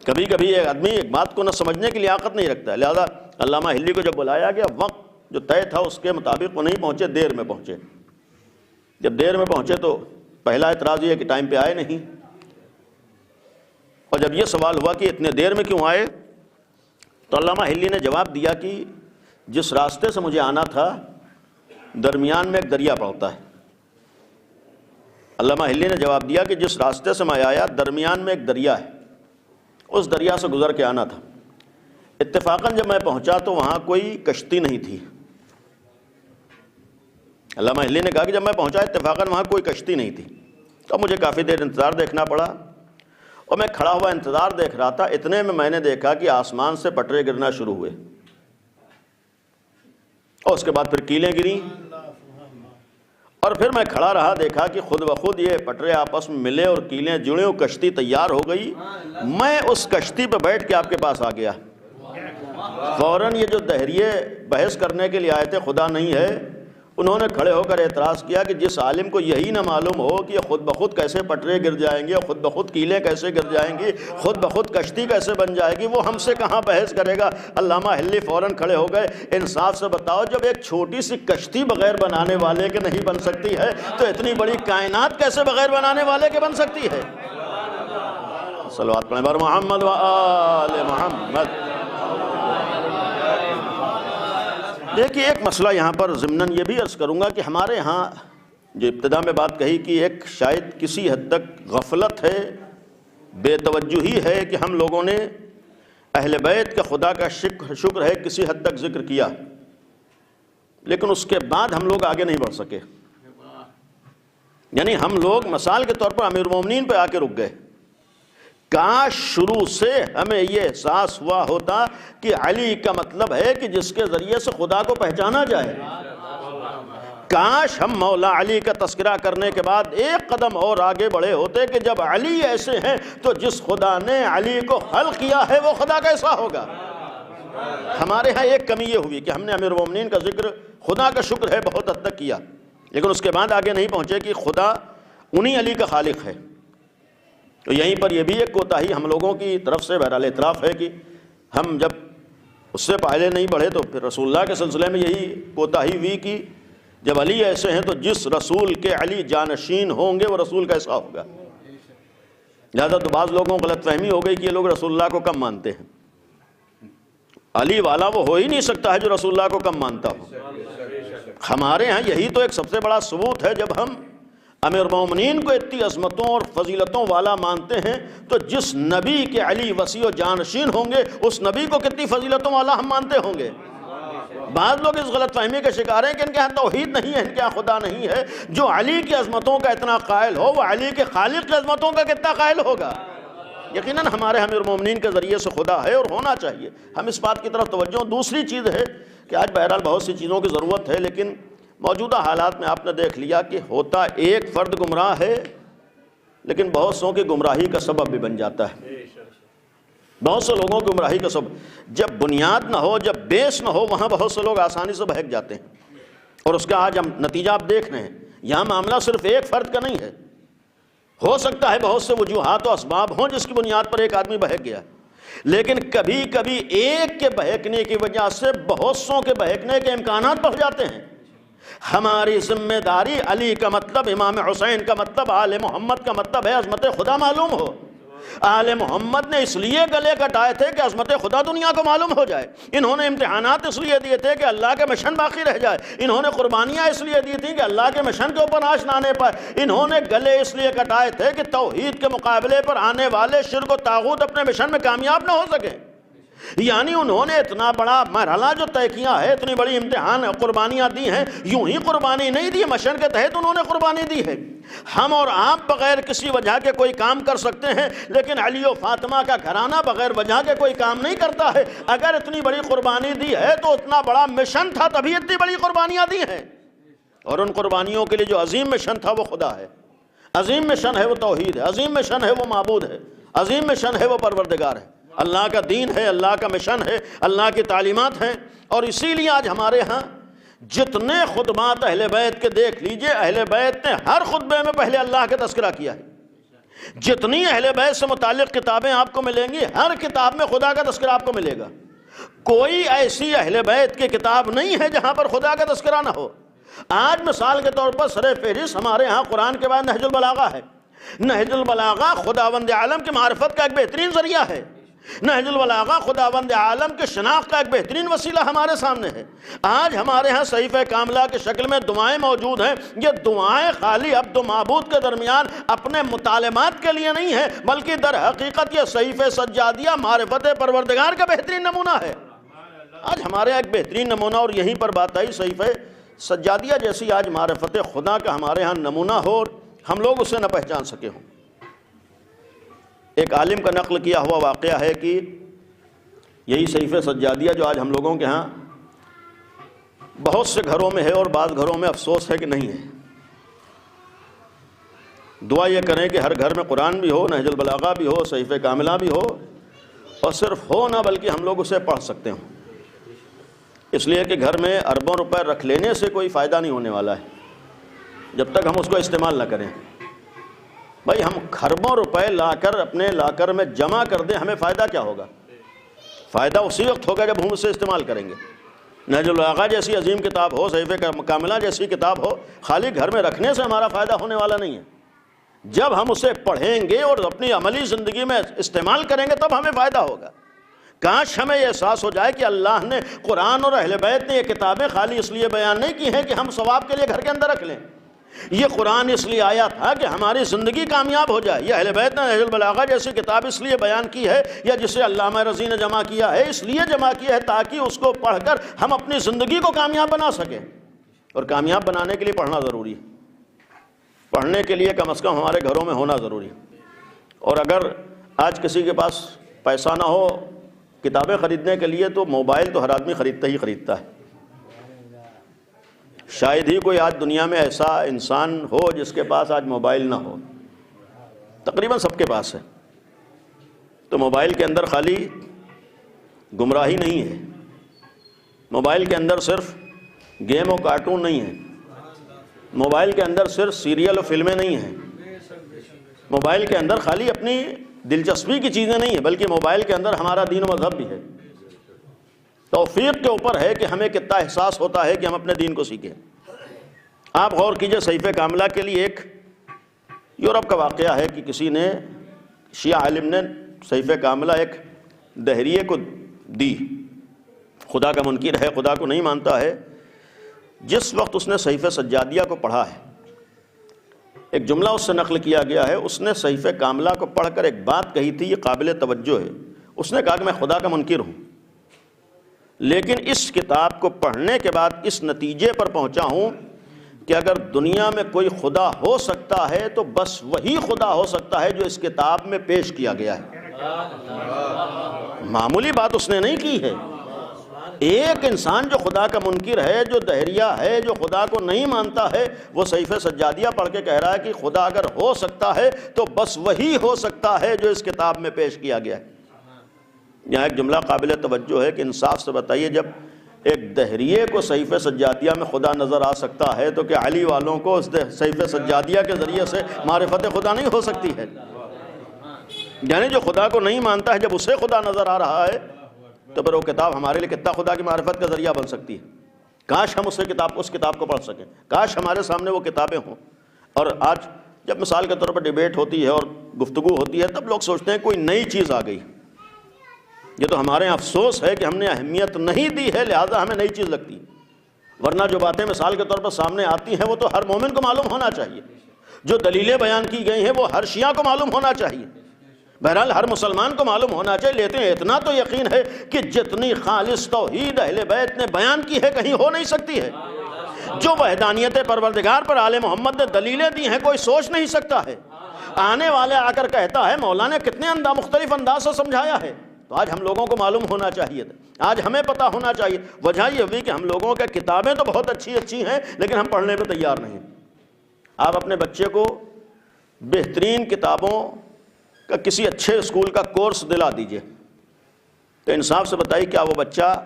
کبھی کبھی ایک آدمی ایک بات کو نہ سمجھنے کی لیاقت نہیں رکھتا ہے۔ لہذا علامہ حلی کو جب بلایا گیا وقت جو طے تھا اس کے مطابق وہ نہیں پہنچے، دیر میں پہنچے۔ جب دیر میں پہنچے تو پہلا اعتراض یہ کہ ٹائم پہ آئے نہیں، اور جب یہ سوال ہوا کہ اتنے دیر میں کیوں آئے تو علامہ حلی نے جواب دیا کہ جس راستے سے مجھے آنا تھا درمیان میں ایک دریا پڑتا ہے۔ علامہ حلی نے جواب دیا کہ جس راستے سے میں آیا درمیان میں ایک دریا ہے، اس دریا سے گزر کے آنا تھا۔ اتفاقاً جب میں پہنچا تو وہاں کوئی کشتی نہیں تھی۔ علامہ حلی نے کہا کہ جب میں پہنچا اتفاقاً وہاں کوئی کشتی نہیں تھی، تو مجھے کافی دیر انتظار دیکھنا پڑا، اور میں کھڑا ہوا انتظار دیکھ رہا تھا۔ اتنے میں نے دیکھا کہ آسمان سے پٹرے گرنا شروع ہوئے، اور اس کے بعد پھر کیلیں گریں، اور پھر میں کھڑا رہا، دیکھا کہ خود بخود یہ پٹرے آپس میں ملے اور کیلیں جڑیں اور کشتی تیار ہو گئی۔ میں اس کشتی پہ بیٹھ کے آپ کے پاس آ گیا۔ فوراً یہ جو دہریے بحث کرنے کے لیے آئے تھے خدا نہیں ہے، انہوں نے کھڑے ہو کر اعتراض کیا کہ جس عالم کو یہی نہ معلوم ہو کہ یہ خود بخود کیسے پٹرے گر جائیں گے، خود بخود کیلیں کیسے گر جائیں گی، خود بخود کشتی کیسے بن جائے گی، وہ ہم سے کہاں بحث کرے گا۔ علامہ حلی فوراً کھڑے ہو گئے، انصاف سے بتاؤ جب ایک چھوٹی سی کشتی بغیر بنانے والے کے نہیں بن سکتی ہے تو اتنی بڑی کائنات کیسے بغیر بنانے والے کے بن سکتی ہے؟ صلوات پڑھیں بر محمد و آل محمد۔ دیکھیے ایک مسئلہ یہاں پر ضمناً یہ بھی عرض کروں گا کہ ہمارے ہاں جو ابتدا میں بات کہی کہ ایک شاید کسی حد تک غفلت ہے، بے توجہی ہے کہ ہم لوگوں نے اہل بیت کے خدا کا شکر ہے کسی حد تک ذکر کیا، لیکن اس کے بعد ہم لوگ آگے نہیں بڑھ سکے۔ یعنی ہم لوگ مثال کے طور پر امیر المومنین پہ آ کے رک گئے۔ کاش شروع سے ہمیں یہ احساس ہوا ہوتا کہ علی کا مطلب ہے کہ جس کے ذریعے سے خدا کو پہچانا جائے۔ کاش ہم مولا علی کا تذکرہ کرنے کے بعد ایک قدم اور آگے بڑھے ہوتے کہ جب علی ایسے ہیں تو جس خدا نے علی کو خلق کیا ہے وہ خدا کیسا ہوگا۔ ہمارے ہاں ایک کمی یہ ہوئی کہ ہم نے امیر المومنین کا ذکر، خدا کا شکر ہے بہت حد تک کیا، لیکن اس کے بعد آگے نہیں پہنچے کہ خدا انہی علی کا خالق ہے۔ تو یہیں پر یہ بھی ایک کوتاہی ہم لوگوں کی طرف سے بہرحال اعتراف ہے کہ ہم جب اس سے پہلے نہیں بڑھے تو پھر رسول اللہ کے سلسلے میں یہی کوتاہی ہوئی کہ جب علی ایسے ہیں تو جس رسول کے علی جانشین ہوں گے وہ رسول کیسا ہوگا۔ لہذا تو بعض لوگوں کو غلط فہمی ہو گئی کہ یہ لوگ رسول اللہ کو کم مانتے ہیں۔ علی والا وہ ہو ہی نہیں سکتا ہے جو رسول اللہ کو کم مانتا ہو۔ ہمارے ہاں یہی تو ایک سب سے بڑا ثبوت ہے، جب ہم امیر المومنین کو اتنی عظمتوں اور فضیلتوں والا مانتے ہیں تو جس نبی کے علی وسیع و جانشین ہوں گے اس نبی کو کتنی فضیلتوں والا ہم مانتے ہوں گے۔ بعض لوگ اس غلط فہمی کے شکار ہیں کہ ان کے ہاں توحید نہیں ہے، ان کے ہاں خدا نہیں ہے۔ جو علی کی عظمتوں کا اتنا قائل ہو وہ علی کے خالق کی عظمتوں کا کتنا قائل ہوگا۔ یقیناً ہمارے امیر المومنین کے ذریعے سے خدا ہے اور ہونا چاہیے، ہم اس بات کی طرف توجہ۔ دوسری چیز ہے کہ آج بہرحال بہت سی چیزوں کی ضرورت ہے، لیکن موجودہ حالات میں آپ نے دیکھ لیا کہ ہوتا ایک فرد گمراہ ہے لیکن بہت سوں کی گمراہی کا سبب بھی بن جاتا ہے۔ بہت سے لوگوں کی گمراہی کا سبب، جب بنیاد نہ ہو، جب بیس نہ ہو، وہاں بہت سے لوگ آسانی سے بہک جاتے ہیں، اور اس کا آج ہم نتیجہ آپ دیکھ رہے ہیں۔ یہاں معاملہ صرف ایک فرد کا نہیں ہے، ہو سکتا ہے بہت سے وجوہات و اسباب ہوں جس کی بنیاد پر ایک آدمی بہک گیا، لیکن کبھی کبھی ایک کے بہکنے کی وجہ سے بہت سوں کے بہکنے کے امکانات بڑھ جاتے ہیں۔ ہماری ذمہ داری علی کا مطلب، امام حسین کا مطلب، آل محمد کا مطلب ہے عظمت خدا معلوم ہو۔ آل محمد نے اس لیے گلے کٹائے تھے کہ عظمت خدا دنیا کو معلوم ہو جائے۔ انہوں نے امتحانات اس لیے دیے تھے کہ اللہ کے مشن باقی رہ جائے۔ انہوں نے قربانیاں اس لیے دی تھیں کہ اللہ کے مشن کے اوپر آنچ نہ آنے پائے۔ انہوں نے گلے اس لیے کٹائے تھے کہ توحید کے مقابلے پر آنے والے شرک و طاغوت اپنے مشن میں کامیاب نہ ہو سکیں۔ یعنی انہوں نے اتنا بڑا مرحلہ جو طے کیا ہے، اتنی بڑی امتحان قربانیاں دی ہیں، یوں ہی قربانی نہیں دی، مشن کے تحت انہوں نے قربانی دی ہے۔ ہم اور آپ بغیر کسی وجہ کے کوئی کام کر سکتے ہیں، لیکن علی و فاطمہ کا گھرانہ بغیر وجہ کے کوئی کام نہیں کرتا ہے۔ اگر اتنی بڑی قربانی دی ہے تو اتنا بڑا مشن تھا، تبھی اتنی بڑی قربانیاں دی ہیں، اور ان قربانیوں کے لیے جو عظیم مشن تھا وہ خدا ہے، عظیم مشن ہے وہ توحید ہے، عظیم مشن ہے وہ معبود ہے، عظیم مشن ہے وہ پروردگار ہے، اللہ کا دین ہے، اللہ کا مشن ہے، اللہ کی تعلیمات ہیں۔ اور اسی لیے آج ہمارے ہاں جتنے خطبات اہل بیت کے دیکھ لیجئے، اہل بیت نے ہر خطبے میں پہلے اللہ کا تذکرہ کیا ہے۔ جتنی اہل بیت سے متعلق کتابیں آپ کو ملیں گی، ہر کتاب میں خدا کا تذکرہ آپ کو ملے گا۔ کوئی ایسی اہل بیت کی کتاب نہیں ہے جہاں پر خدا کا تذکرہ نہ ہو۔ آج مثال کے طور پر سر فہرست ہمارے ہاں قرآن کے بعد نہج البلاغہ ہے۔ نہج البلاغہ خداوند عالم کی معرفت کا ایک بہترین ذریعہ ہے۔ نہج البلاغہ خداوند عالم کے شناخت کا ایک بہترین وسیلہ ہمارے سامنے ہے۔ آج ہمارے ہاں صحیفہ کاملہ کی شکل میں دعائیں موجود ہیں۔ یہ دعائیں خالی عبد و معبود کے درمیان اپنے مطالبات کے لیے نہیں ہے، بلکہ در حقیقت یہ صحیفہ سجادیہ معرفت پروردگار کا بہترین نمونہ ہے۔ آج ہمارے ایک بہترین نمونہ، اور یہیں پر بات آئی، صحیفہ سجادیہ جیسی آج معرفت خدا کا ہمارے ہاں نمونہ ہو اور ہم لوگ اسے نہ پہچان سکے ہوں۔ ایک عالم کا نقل کیا ہوا واقعہ ہے کہ یہی صحیفہ سجادیہ جو آج ہم لوگوں کے ہاں بہت سے گھروں میں ہے اور بعض گھروں میں افسوس ہے کہ نہیں ہے۔ دعا یہ کریں کہ ہر گھر میں قرآن بھی ہو، نہج البلاغہ بھی ہو، صحیفہ کاملہ بھی ہو، اور صرف ہو نہ بلکہ ہم لوگ اسے پڑھ سکتے ہوں، اس لیے کہ گھر میں اربوں روپے رکھ لینے سے کوئی فائدہ نہیں ہونے والا ہے جب تک ہم اس کو استعمال نہ کریں۔ بھائی ہم خربوں روپے لا کر اپنے لاکر میں جمع کر دیں، ہمیں فائدہ کیا ہوگا؟ فائدہ اسی وقت ہوگا جب ہم اسے استعمال کریں گے۔ نہج البلاغہ جیسی عظیم کتاب ہو، صحیفہ کاملہ جیسی کتاب ہو، خالی گھر میں رکھنے سے ہمارا فائدہ ہونے والا نہیں ہے۔ جب ہم اسے پڑھیں گے اور اپنی عملی زندگی میں استعمال کریں گے تب ہمیں فائدہ ہوگا۔ کاش ہمیں یہ احساس ہو جائے کہ اللہ نے قرآن اور اہل بیت نے یہ کتابیں خالی اس لیے بیان نہیں کی ہیں کہ ہم ثواب کے لیے گھر کے اندر رکھ لیں۔ یہ قرآن اس لیے آیا تھا کہ ہماری زندگی کامیاب ہو جائے۔ یہ اہل بیت نے نہج البلاغہ جیسی کتاب اس لیے بیان کی ہے، یا جسے علامہ رضی نے جمع کیا ہے، اس لیے جمع کیا ہے تاکہ اس کو پڑھ کر ہم اپنی زندگی کو کامیاب بنا سکیں۔ اور کامیاب بنانے کے لیے پڑھنا ضروری ہے، پڑھنے کے لیے کم از کم ہمارے گھروں میں ہونا ضروری ہے۔ اور اگر آج کسی کے پاس پیسہ نہ ہو کتابیں خریدنے کے لیے تو موبائل تو ہر آدمی خریدتا ہے۔ شاید ہی کوئی آج دنیا میں ایسا انسان ہو جس کے پاس آج موبائل نہ ہو، تقریباً سب کے پاس ہے۔ تو موبائل کے اندر خالی گمراہی نہیں ہے، موبائل کے اندر صرف گیم و کارٹون نہیں ہے، موبائل کے اندر صرف سیریل و فلمیں نہیں ہیں، موبائل کے اندر خالی اپنی دلچسپی کی چیزیں نہیں ہیں، بلکہ موبائل کے اندر ہمارا دین و مذہب بھی ہے۔ توفیق کے اوپر ہے کہ ہمیں کتنا احساس ہوتا ہے کہ ہم اپنے دین کو سیکھیں۔ آپ غور کیجئے، صحیفہ کاملہ کے لیے ایک یورپ کا واقعہ ہے کہ کسی نے، شیعہ عالم نے صحیفہ کاملہ ایک دہریے کو دی، خدا کا منکر ہے، خدا کو نہیں مانتا ہے۔ جس وقت اس نے صحیفہ سجادیہ کو پڑھا ہے، ایک جملہ اس سے نقل کیا گیا ہے، اس نے صحیفہ کاملہ کو پڑھ کر ایک بات کہی تھی، یہ قابل توجہ ہے۔ اس نے کہا کہ میں خدا کا منکر ہوں، لیکن اس کتاب کو پڑھنے کے بعد اس نتیجے پر پہنچا ہوں کہ اگر دنیا میں کوئی خدا ہو سکتا ہے تو بس وہی خدا ہو سکتا ہے جو اس کتاب میں پیش کیا گیا ہے۔ معمولی بات اس نے نہیں کی ہے۔ ایک انسان جو خدا کا منکر ہے، جو دہریہ ہے، جو خدا کو نہیں مانتا ہے، وہ صحیفہ سجادیہ پڑھ کے کہہ رہا ہے کہ خدا اگر ہو سکتا ہے تو بس وہی ہو سکتا ہے جو اس کتاب میں پیش کیا گیا ہے۔ یہاں ایک جملہ قابل توجہ ہے کہ انصاف سے بتائیے، جب ایک دہریے کو صحیفہ سجادیہ میں خدا نظر آ سکتا ہے تو کہ علی والوں کو اس صحیفہ سجادیہ کے ذریعے سے معرفت خدا نہیں ہو سکتی ہے؟ یعنی جو خدا کو نہیں مانتا ہے، جب اسے خدا نظر آ رہا ہے تو پھر وہ کتاب ہمارے لیے کتنا خدا کی معرفت کا ذریعہ بن سکتی ہے۔ کاش ہم اس کتاب کو پڑھ سکیں، کاش ہمارے سامنے وہ کتابیں ہوں۔ اور آج جب مثال کے طور پر ڈیبیٹ ہوتی ہے اور گفتگو ہوتی ہے، تب لوگ سوچتے ہیں کوئی نئی چیز آ گئی۔ یہ تو ہمارے یہاں افسوس ہے کہ ہم نے اہمیت نہیں دی ہے، لہٰذا ہمیں نئی چیز لگتی ہے۔ ورنہ جو باتیں مثال کے طور پر سامنے آتی ہیں وہ تو ہر مومن کو معلوم ہونا چاہیے، جو دلیلیں بیان کی گئی ہیں وہ ہر شیعہ کو معلوم ہونا چاہیے، بہرحال ہر مسلمان کو معلوم ہونا چاہیے۔ لیکن اتنا تو یقین ہے کہ جتنی خالص توحید اہل بیت نے بیان کی ہے کہیں ہو نہیں سکتی ہے۔ جو وحدانیت پروردگار پر آل محمد نے دلیلیں دی ہیں کوئی سوچ نہیں سکتا ہے۔ آنے والے آ کر کہتا ہے مولا نے کتنے مختلف انداز سے سمجھایا ہے، تو آج ہم لوگوں کو معلوم ہونا چاہیے تھا، آج ہمیں پتہ ہونا چاہیے۔ وجہ یہ ہوئی کہ ہم لوگوں کے کتابیں تو بہت اچھی ہیں لیکن ہم پڑھنے پہ تیار نہیں۔ آپ اپنے بچے کو بہترین کتابوں کا کسی اچھے اسکول کا کورس دلا دیجئے تو انصاف سے بتائیے کیا وہ بچہ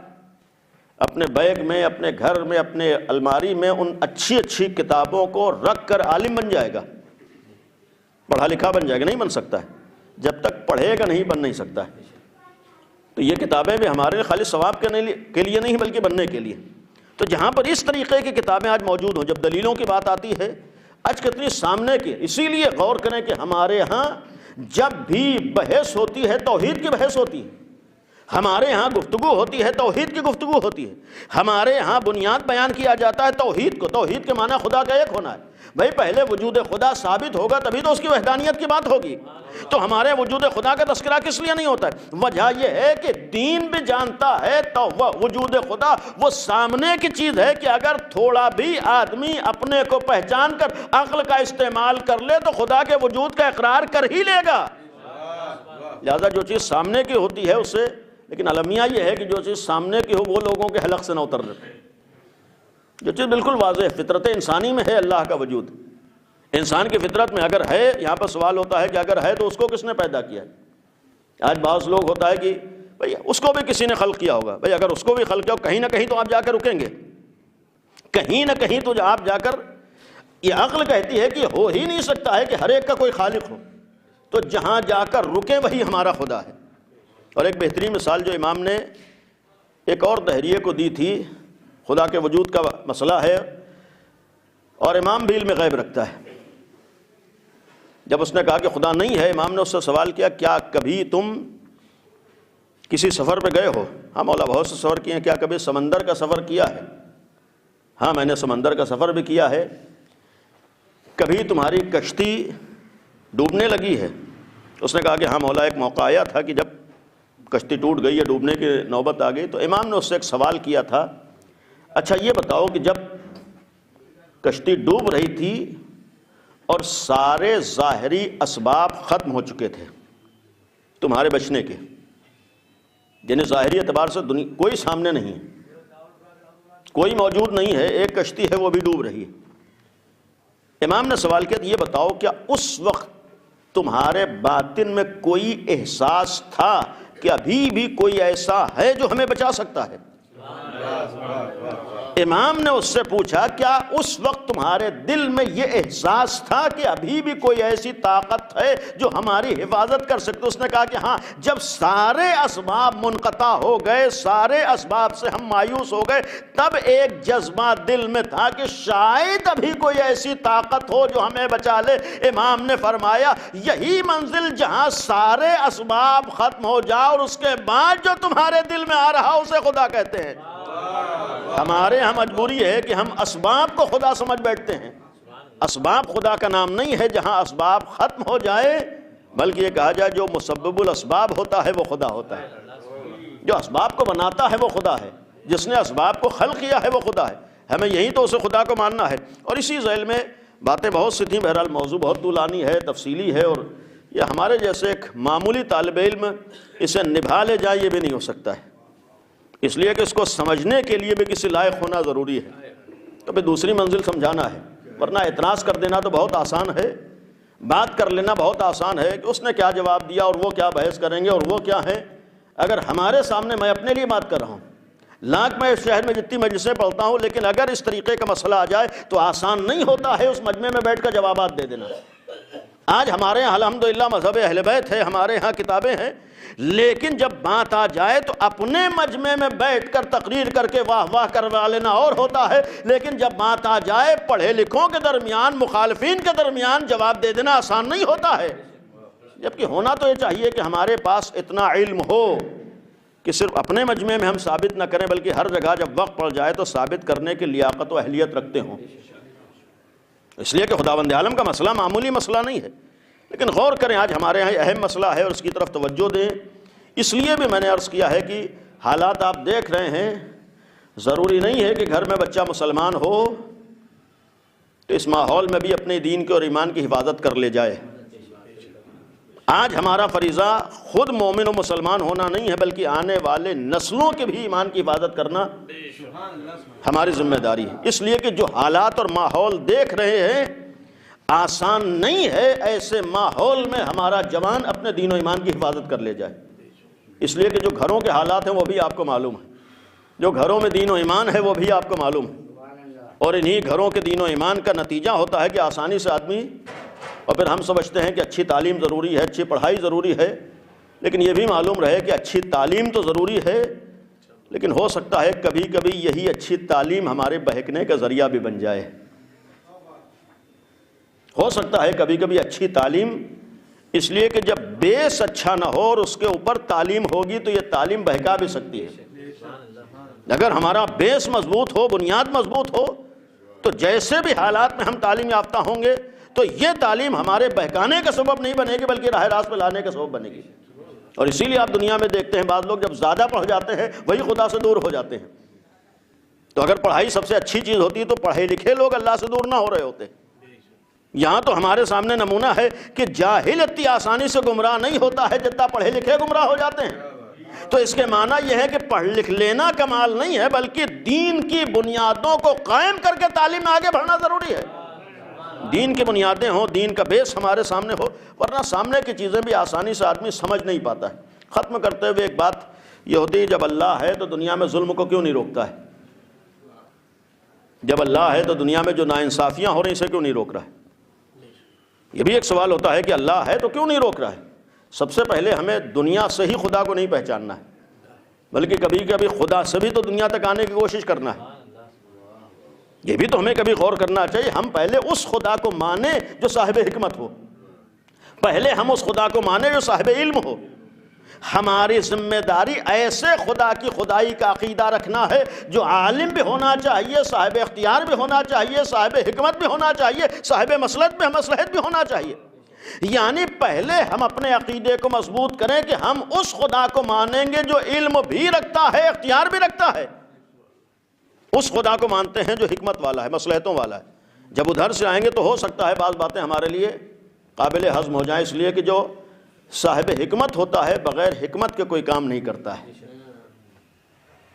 اپنے بیگ میں، اپنے گھر میں، اپنے الماری میں ان اچھی کتابوں کو رکھ کر عالم بن جائے گا، پڑھا لکھا بن جائے گا؟ نہیں بن سکتا ہے، جب تک پڑھے گا نہیں بن نہیں سکتا ہے۔ تو یہ کتابیں بھی ہمارے لیے خالی ثواب کے لیے نہیں بلکہ بننے کے لیے. تو جہاں پر اس طریقے کی کتابیں آج موجود ہوں، جب دلیلوں کی بات آتی ہے آج کتنی سامنے کی. اسی لیے غور کریں کہ ہمارے ہاں جب بھی بحث ہوتی ہے توحید کی بحث ہوتی ہے، ہمارے ہاں گفتگو ہوتی ہے توحید کی گفتگو ہوتی ہے، ہمارے ہاں بنیاد بیان کیا جاتا ہے توحید کو. توحید کے معنی خدا کا ایک ہونا ہے. بھائی پہلے وجود خدا ثابت ہوگا تبھی تو اس کی وحدانیت کی بات ہوگی. تو ہمارے وجود خدا کا تذکرہ کس لیے نہیں ہوتا ہے؟ وجہ یہ ہے کہ دین بھی جانتا ہے تو وجود خدا وہ سامنے کی چیز ہے کہ اگر تھوڑا بھی آدمی اپنے کو پہچان کر عقل کا استعمال کر لے تو خدا کے وجود کا اقرار کر ہی لے گا. لہذا جو چیز سامنے کی ہوتی ہے اسے، لیکن المیہ یہ ہے کہ جو چیز سامنے کی ہو وہ لوگوں کے حلق سے نہ اتر رہے. جو چیز بالکل واضح ہے، فطرت انسانی میں ہے اللہ کا وجود. انسان کی فطرت میں اگر ہے، یہاں پر سوال ہوتا ہے کہ اگر ہے تو اس کو کس نے پیدا کیا ہے؟ آج بعض لوگ ہوتا ہے کہ بھئی اس کو بھی کسی نے خلق کیا ہوگا. بھئی اگر اس کو بھی خلق کیا ہو، کہیں نہ کہیں تو آپ جا کر رکیں گے، کہیں نہ کہیں تو آپ جا کر، یہ عقل کہتی ہے کہ ہو ہی نہیں سکتا ہے کہ ہر ایک کا کوئی خالق ہو. تو جہاں جا کر رکیں وہی ہمارا خدا ہے. اور ایک بہترین مثال جو امام نے ایک اور دہریے کو دی تھی، خدا کے وجود کا مسئلہ ہے اور امام بھی علم غیب رکھتا ہے. جب اس نے کہا کہ خدا نہیں ہے، امام نے اس سے سوال کیا کیا کبھی تم کسی سفر پہ گئے ہو؟ ہاں مولا بہت سے سفر کیے ہیں. کیا کبھی سمندر کا سفر کیا ہے؟ ہاں میں نے سمندر کا سفر بھی کیا ہے. کبھی تمہاری کشتی ڈوبنے لگی ہے؟ اس نے کہا کہ ہاں مولا ایک موقع آیا تھا کہ جب کشتی ٹوٹ گئی یا ڈوبنے کی نوبت آ گئی. تو امام نے اس سے ایک سوال کیا تھا، اچھا یہ بتاؤ کہ جب کشتی ڈوب رہی تھی اور سارے ظاہری اسباب ختم ہو چکے تھے تمہارے بچنے کے، یعنی ظاہری اعتبار سے کوئی سامنے نہیں ہے، کوئی موجود نہیں ہے، ایک کشتی ہے وہ بھی ڈوب رہی ہے. امام نے سوال کیا یہ بتاؤ کیا اس وقت تمہارے باطن میں کوئی احساس تھا کہ ابھی بھی کوئی ایسا ہے جو ہمیں بچا سکتا ہے؟ امام نے اس سے پوچھا کیا اس وقت تمہارے دل میں یہ احساس تھا کہ ابھی بھی کوئی ایسی طاقت ہے جو ہماری حفاظت کر سکتے؟ اس نے کہا کہ ہاں. جب سارے اسباب منقطع ہو گئے، سارے اسباب سے ہم مایوس ہو گئے، تب ایک جذبہ دل میں تھا کہ شاید ابھی کوئی ایسی طاقت ہو جو ہمیں بچا لے. امام نے فرمایا یہی منزل جہاں سارے اسباب ختم ہو جائے اور اس کے بعد جو تمہارے دل میں آ رہا اسے خدا کہتے ہیں. ہمارے ہاں مجبوری ہے کہ ہم اسباب کو خدا سمجھ بیٹھتے ہیں. اسباب خدا کا نام نہیں ہے جہاں اسباب ختم ہو جائے، بلکہ یہ کہا جائے جو مسبب الاسباب ہوتا ہے وہ خدا ہوتا ہے. جو اسباب کو بناتا ہے وہ خدا ہے، جس نے اسباب کو خلق کیا ہے وہ خدا ہے. ہمیں یہی تو اسے خدا کو ماننا ہے. اور اسی ذیل میں باتیں بہت سی تھیں، بہرحال موضوع بہت طولانی ہے، تفصیلی ہے، اور یہ ہمارے جیسے ایک معمولی طالب علم اسے نبھا لے جائے یہ بھی نہیں ہو سکتا ہے. اس لیے کہ اس کو سمجھنے کے لیے بھی کسی لائق ہونا ضروری ہے. تو پھر دوسری منزل سمجھانا ہے، ورنہ اعتراض کر دینا تو بہت آسان ہے، بات کر لینا بہت آسان ہے کہ اس نے کیا جواب دیا اور وہ کیا بحث کریں گے اور وہ کیا ہے. اگر ہمارے سامنے، میں اپنے لیے بات کر رہا ہوں، لاکھ میں اس شہر میں جتنی مجلسیں پڑھتا ہوں، لیکن اگر اس طریقے کا مسئلہ آ جائے تو آسان نہیں ہوتا ہے اس مجمع میں بیٹھ کر جوابات دے دینا. آج ہمارے یہاں الحمدللہ مذہب اہل بیت ہے، ہمارے ہاں کتابیں ہیں، لیکن جب بات آ جائے تو اپنے مجمع میں بیٹھ کر تقریر کر کے واہ واہ کروا لینا اور ہوتا ہے، لیکن جب بات آ جائے پڑھے لکھوں کے درمیان، مخالفین کے درمیان جواب دے دینا آسان نہیں ہوتا ہے. جبکہ ہونا تو یہ چاہیے کہ ہمارے پاس اتنا علم ہو کہ صرف اپنے مجمع میں ہم ثابت نہ کریں بلکہ ہر جگہ جب وقت پڑ جائے تو ثابت کرنے کی لیاقت و اہلیت رکھتے ہوں. اس لیے کہ خداوند عالم کا مسئلہ معمولی مسئلہ نہیں ہے. لیکن غور کریں، آج ہمارے یہاں اہم مسئلہ ہے اور اس کی طرف توجہ دیں. اس لیے بھی میں نے عرض کیا ہے کہ حالات آپ دیکھ رہے ہیں، ضروری نہیں ہے کہ گھر میں بچہ مسلمان ہو تو اس ماحول میں بھی اپنے دین کے اور ایمان کی حفاظت کر لے جائے. آج ہمارا فریضہ خود مومن و مسلمان ہونا نہیں ہے بلکہ آنے والے نسلوں کے بھی ایمان کی حفاظت کرنا ہماری ذمہ داری ہے. اس لیے کہ جو حالات اور ماحول دیکھ رہے ہیں آسان نہیں ہے ایسے ماحول میں ہمارا جوان اپنے دین و ایمان کی حفاظت کر لے جائے. اس لیے کہ جو گھروں کے حالات ہیں وہ بھی آپ کو معلوم ہے، جو گھروں میں دین و ایمان ہے وہ بھی آپ کو معلوم ہے، اور انہی گھروں کے دین و ایمان کا نتیجہ ہوتا ہے کہ آسانی سے آدمی، اور پھر ہم سمجھتے ہیں کہ اچھی تعلیم ضروری ہے، اچھی پڑھائی ضروری ہے، لیکن یہ بھی معلوم رہے کہ اچھی تعلیم تو ضروری ہے، لیکن ہو سکتا ہے کبھی کبھی یہی اچھی تعلیم ہمارے بہکنے کا ذریعہ بھی بن جائے۔ ہو سکتا ہے کبھی کبھی اچھی تعلیم، اس لیے کہ جب بیس اچھا نہ ہو اور اس کے اوپر تعلیم ہوگی تو یہ تعلیم بہکا بھی سکتی ہے۔ اگر ہمارا بیس مضبوط ہو، بنیاد مضبوط ہو، تو جیسے بھی حالات میں ہم تعلیم یافتہ ہوں گے تو یہ تعلیم ہمارے بہکانے کا سبب نہیں بنے گی بلکہ راہ راست پہ لانے کا سبب بنے گی۔ اور اسی لیے آپ دنیا میں دیکھتے ہیں بعض لوگ جب زیادہ پڑھ جاتے ہیں وہی خدا سے دور ہو جاتے ہیں۔ تو اگر پڑھائی سب سے اچھی چیز ہوتی تو پڑھے لکھے لوگ اللہ سے دور نہ ہو رہے ہوتے۔ یہاں تو ہمارے سامنے نمونہ ہے کہ جاہل اتنی آسانی سے گمراہ نہیں ہوتا ہے جتنا پڑھے لکھے گمراہ ہو جاتے ہیں۔ تو اس کے معنی یہ ہے کہ پڑھ لکھ لینا کمال نہیں ہے بلکہ دین کی بنیادوں کو قائم کر کے تعلیم میں آگے بڑھنا ضروری ہے۔ دین کی بنیادیں ہوں، دین کا بیس ہمارے سامنے ہو، ورنہ سامنے کی چیزیں بھی آسانی سے آدمی سمجھ نہیں پاتا ہے۔ ختم کرتے ہوئے ایک بات یہ ہوتی ہے، جب اللہ ہے تو دنیا میں ظلم کو کیوں نہیں روکتا ہے؟ جب اللہ ہے تو دنیا میں جو ناانصافیاں ہو رہی ہیں اسے کیوں نہیں روک رہا ہے؟ یہ بھی ایک سوال ہوتا ہے کہ اللہ ہے تو کیوں نہیں روک رہا ہے؟ سب سے پہلے ہمیں دنیا سے ہی خدا کو نہیں پہچاننا ہے بلکہ کبھی کبھی خدا سے بھی تو دنیا تک آنے کی کوشش کرنا ہے۔ یہ بھی تو ہمیں کبھی غور کرنا چاہیے، ہم پہلے اس خدا کو مانیں جو صاحب حکمت ہو، پہلے ہم اس خدا کو مانیں جو صاحب علم ہو۔ ہماری ذمہ داری ایسے خدا کی خدائی کا عقیدہ رکھنا ہے جو عالم بھی ہونا چاہیے، صاحب اختیار بھی ہونا چاہیے، صاحب حکمت بھی ہونا چاہیے، صاحب مصلحت بھی ہونا چاہیے۔ یعنی پہلے ہم اپنے عقیدے کو مضبوط کریں کہ ہم اس خدا کو مانیں گے جو علم بھی رکھتا ہے، اختیار بھی رکھتا ہے۔ اس خدا کو مانتے ہیں جو حکمت والا ہے، مصلحتوں والا ہے۔ جب ادھر سے آئیں گے تو ہو سکتا ہے بعض باتیں ہمارے لیے قابل ہضم ہو جائیں، اس لیے کہ جو صاحب حکمت ہوتا ہے بغیر حکمت کے کوئی کام نہیں کرتا ہے،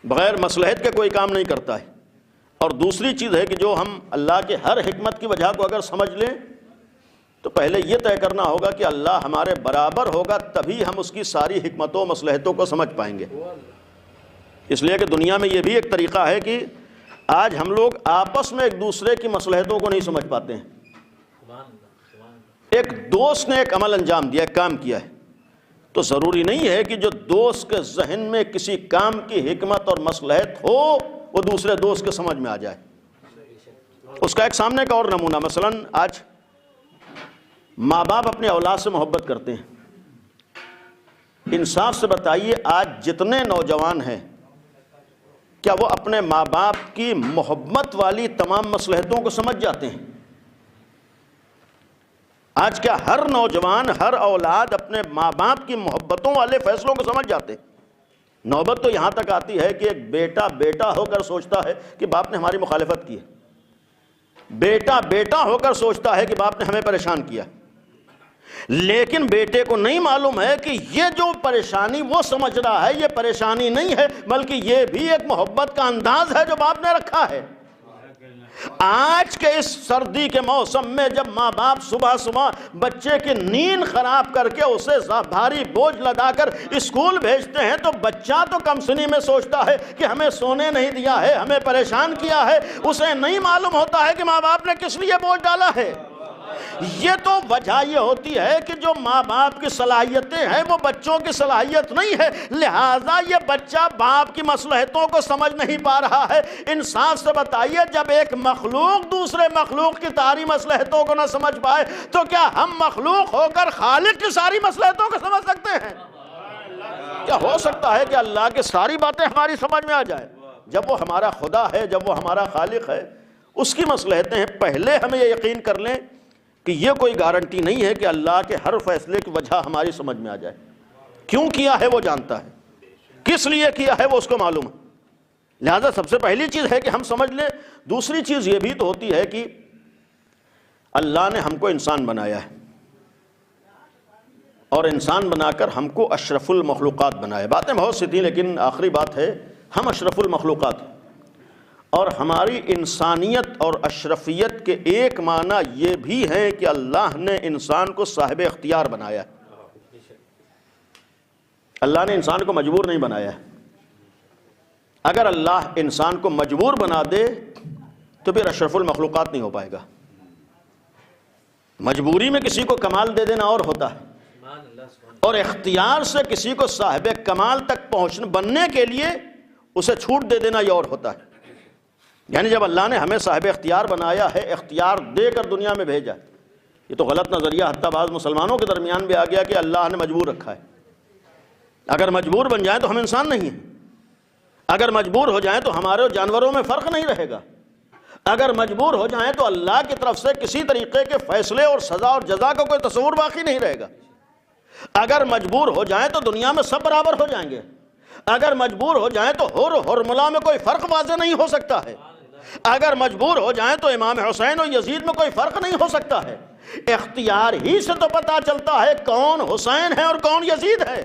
بغیر مصلحت کے کوئی کام نہیں کرتا ہے۔ اور دوسری چیز ہے کہ جو ہم اللہ کے ہر حکمت کی وجہ کو اگر سمجھ لیں تو پہلے یہ طے کرنا ہوگا کہ اللہ ہمارے برابر ہوگا تبھی ہم اس کی ساری حکمتوں مصلحتوں کو سمجھ پائیں گے۔ اس لیے کہ دنیا میں یہ بھی ایک طریقہ ہے کہ آج ہم لوگ آپس میں ایک دوسرے کی مصلحتوں کو نہیں سمجھ پاتے ہیں۔ ایک دوست نے ایک عمل انجام دیا، ایک کام کیا ہے، تو ضروری نہیں ہے کہ جو دوست کے ذہن میں کسی کام کی حکمت اور مصلحت ہو وہ دوسرے دوست کے سمجھ میں آ جائے۔ اس کا ایک سامنے کا اور نمونہ، مثلا آج ماں باپ اپنے اولاد سے محبت کرتے ہیں۔ انصاف سے بتائیے آج جتنے نوجوان ہیں کیا وہ اپنے ماں باپ کی محبت والی تمام مصلحتوں کو سمجھ جاتے ہیں؟ آج کیا ہر نوجوان، ہر اولاد اپنے ماں باپ کی محبتوں والے فیصلوں کو سمجھ جاتے ہیں؟ نوبت تو یہاں تک آتی ہے کہ ایک بیٹا ہو کر سوچتا ہے کہ باپ نے ہماری مخالفت کی ہے، بیٹا ہو کر سوچتا ہے کہ باپ نے ہمیں پریشان کیا، لیکن بیٹے کو نہیں معلوم ہے کہ یہ جو پریشانی وہ سمجھ رہا ہے یہ پریشانی نہیں ہے بلکہ یہ بھی ایک محبت کا انداز ہے جو باپ نے رکھا ہے۔ آج کے اس سردی کے موسم میں جب ماں باپ صبح بچے کی نیند خراب کر کے اسے بھاری بوجھ لدا کر اسکول بھیجتے ہیں تو بچہ تو کم سنی میں سوچتا ہے کہ ہمیں سونے نہیں دیا ہے، ہمیں پریشان کیا ہے، اسے نہیں معلوم ہوتا ہے کہ ماں باپ نے کس لیے بوجھ ڈالا ہے۔ یہ تو وجہ یہ ہوتی ہے کہ جو ماں باپ کی صلاحیتیں ہیں وہ بچوں کی صلاحیت نہیں ہے، لہٰذا یہ بچہ باپ کی مصلحتوں کو سمجھ نہیں پا رہا ہے۔ انصاف سے بتائیے جب ایک مخلوق دوسرے مخلوق کی ساری مصلحتوں کو نہ سمجھ پائے تو کیا ہم مخلوق ہو کر خالق کی ساری مصلحتوں کو سمجھ سکتے ہیں؟ کیا ہو سکتا ہے کہ اللہ کی ساری باتیں ہماری سمجھ میں آ جائے؟ جب وہ ہمارا خدا ہے، جب وہ ہمارا خالق ہے، اس کی مصلحتیں ہیں، پہلے ہمیں یہ یقین کر لیں کہ یہ کوئی گارنٹی نہیں ہے کہ اللہ کے ہر فیصلے کی وجہ ہماری سمجھ میں آ جائے۔ کیوں کیا ہے وہ جانتا ہے، کس لیے کیا ہے وہ اس کو معلوم ہے۔ لہذا سب سے پہلی چیز ہے کہ ہم سمجھ لیں۔ دوسری چیز یہ بھی تو ہوتی ہے کہ اللہ نے ہم کو انسان بنایا ہے اور انسان بنا کر ہم کو اشرف المخلوقات بنایا۔ باتیں بہت سی تھیں لیکن آخری بات ہے ہم اشرف المخلوقات ہیں، اور ہماری انسانیت اور اشرفیت کے ایک معنی یہ بھی ہے کہ اللہ نے انسان کو صاحب اختیار بنایا ہے۔ اللہ نے انسان کو مجبور نہیں بنایا ہے۔ اگر اللہ انسان کو مجبور بنا دے تو پھر اشرف المخلوقات نہیں ہو پائے گا۔ مجبوری میں کسی کو کمال دے دینا اور ہوتا ہے، اور اختیار سے کسی کو صاحب کمال تک بننے کے لیے اسے چھوٹ دے دینا یہ اور ہوتا ہے. یعنی جب اللہ نے ہمیں صاحب اختیار بنایا ہے، اختیار دے کر دنیا میں بھیجا. یہ تو غلط نظریہ حتیٰ بعض مسلمانوں کے درمیان بھی آ گیا کہ اللہ نے مجبور رکھا ہے. اگر مجبور بن جائیں تو ہم انسان نہیں ہیں. اگر مجبور ہو جائیں تو ہمارے اور جانوروں میں فرق نہیں رہے گا. اگر مجبور ہو جائیں تو اللہ کی طرف سے کسی طریقے کے فیصلے اور سزا اور جزا کا کوئی تصور باقی نہیں رہے گا. اگر مجبور ہو جائیں تو دنیا میں سب برابر ہو جائیں گے. اگر مجبور ہو جائیں تو حرملا میں کوئی فرق واضح نہیں ہو سکتا ہے. اگر مجبور ہو جائیں تو امام حسین اور یزید میں کوئی فرق نہیں ہو سکتا ہے. اختیار ہی سے تو پتہ چلتا ہے کون حسین ہے اور کون یزید ہے.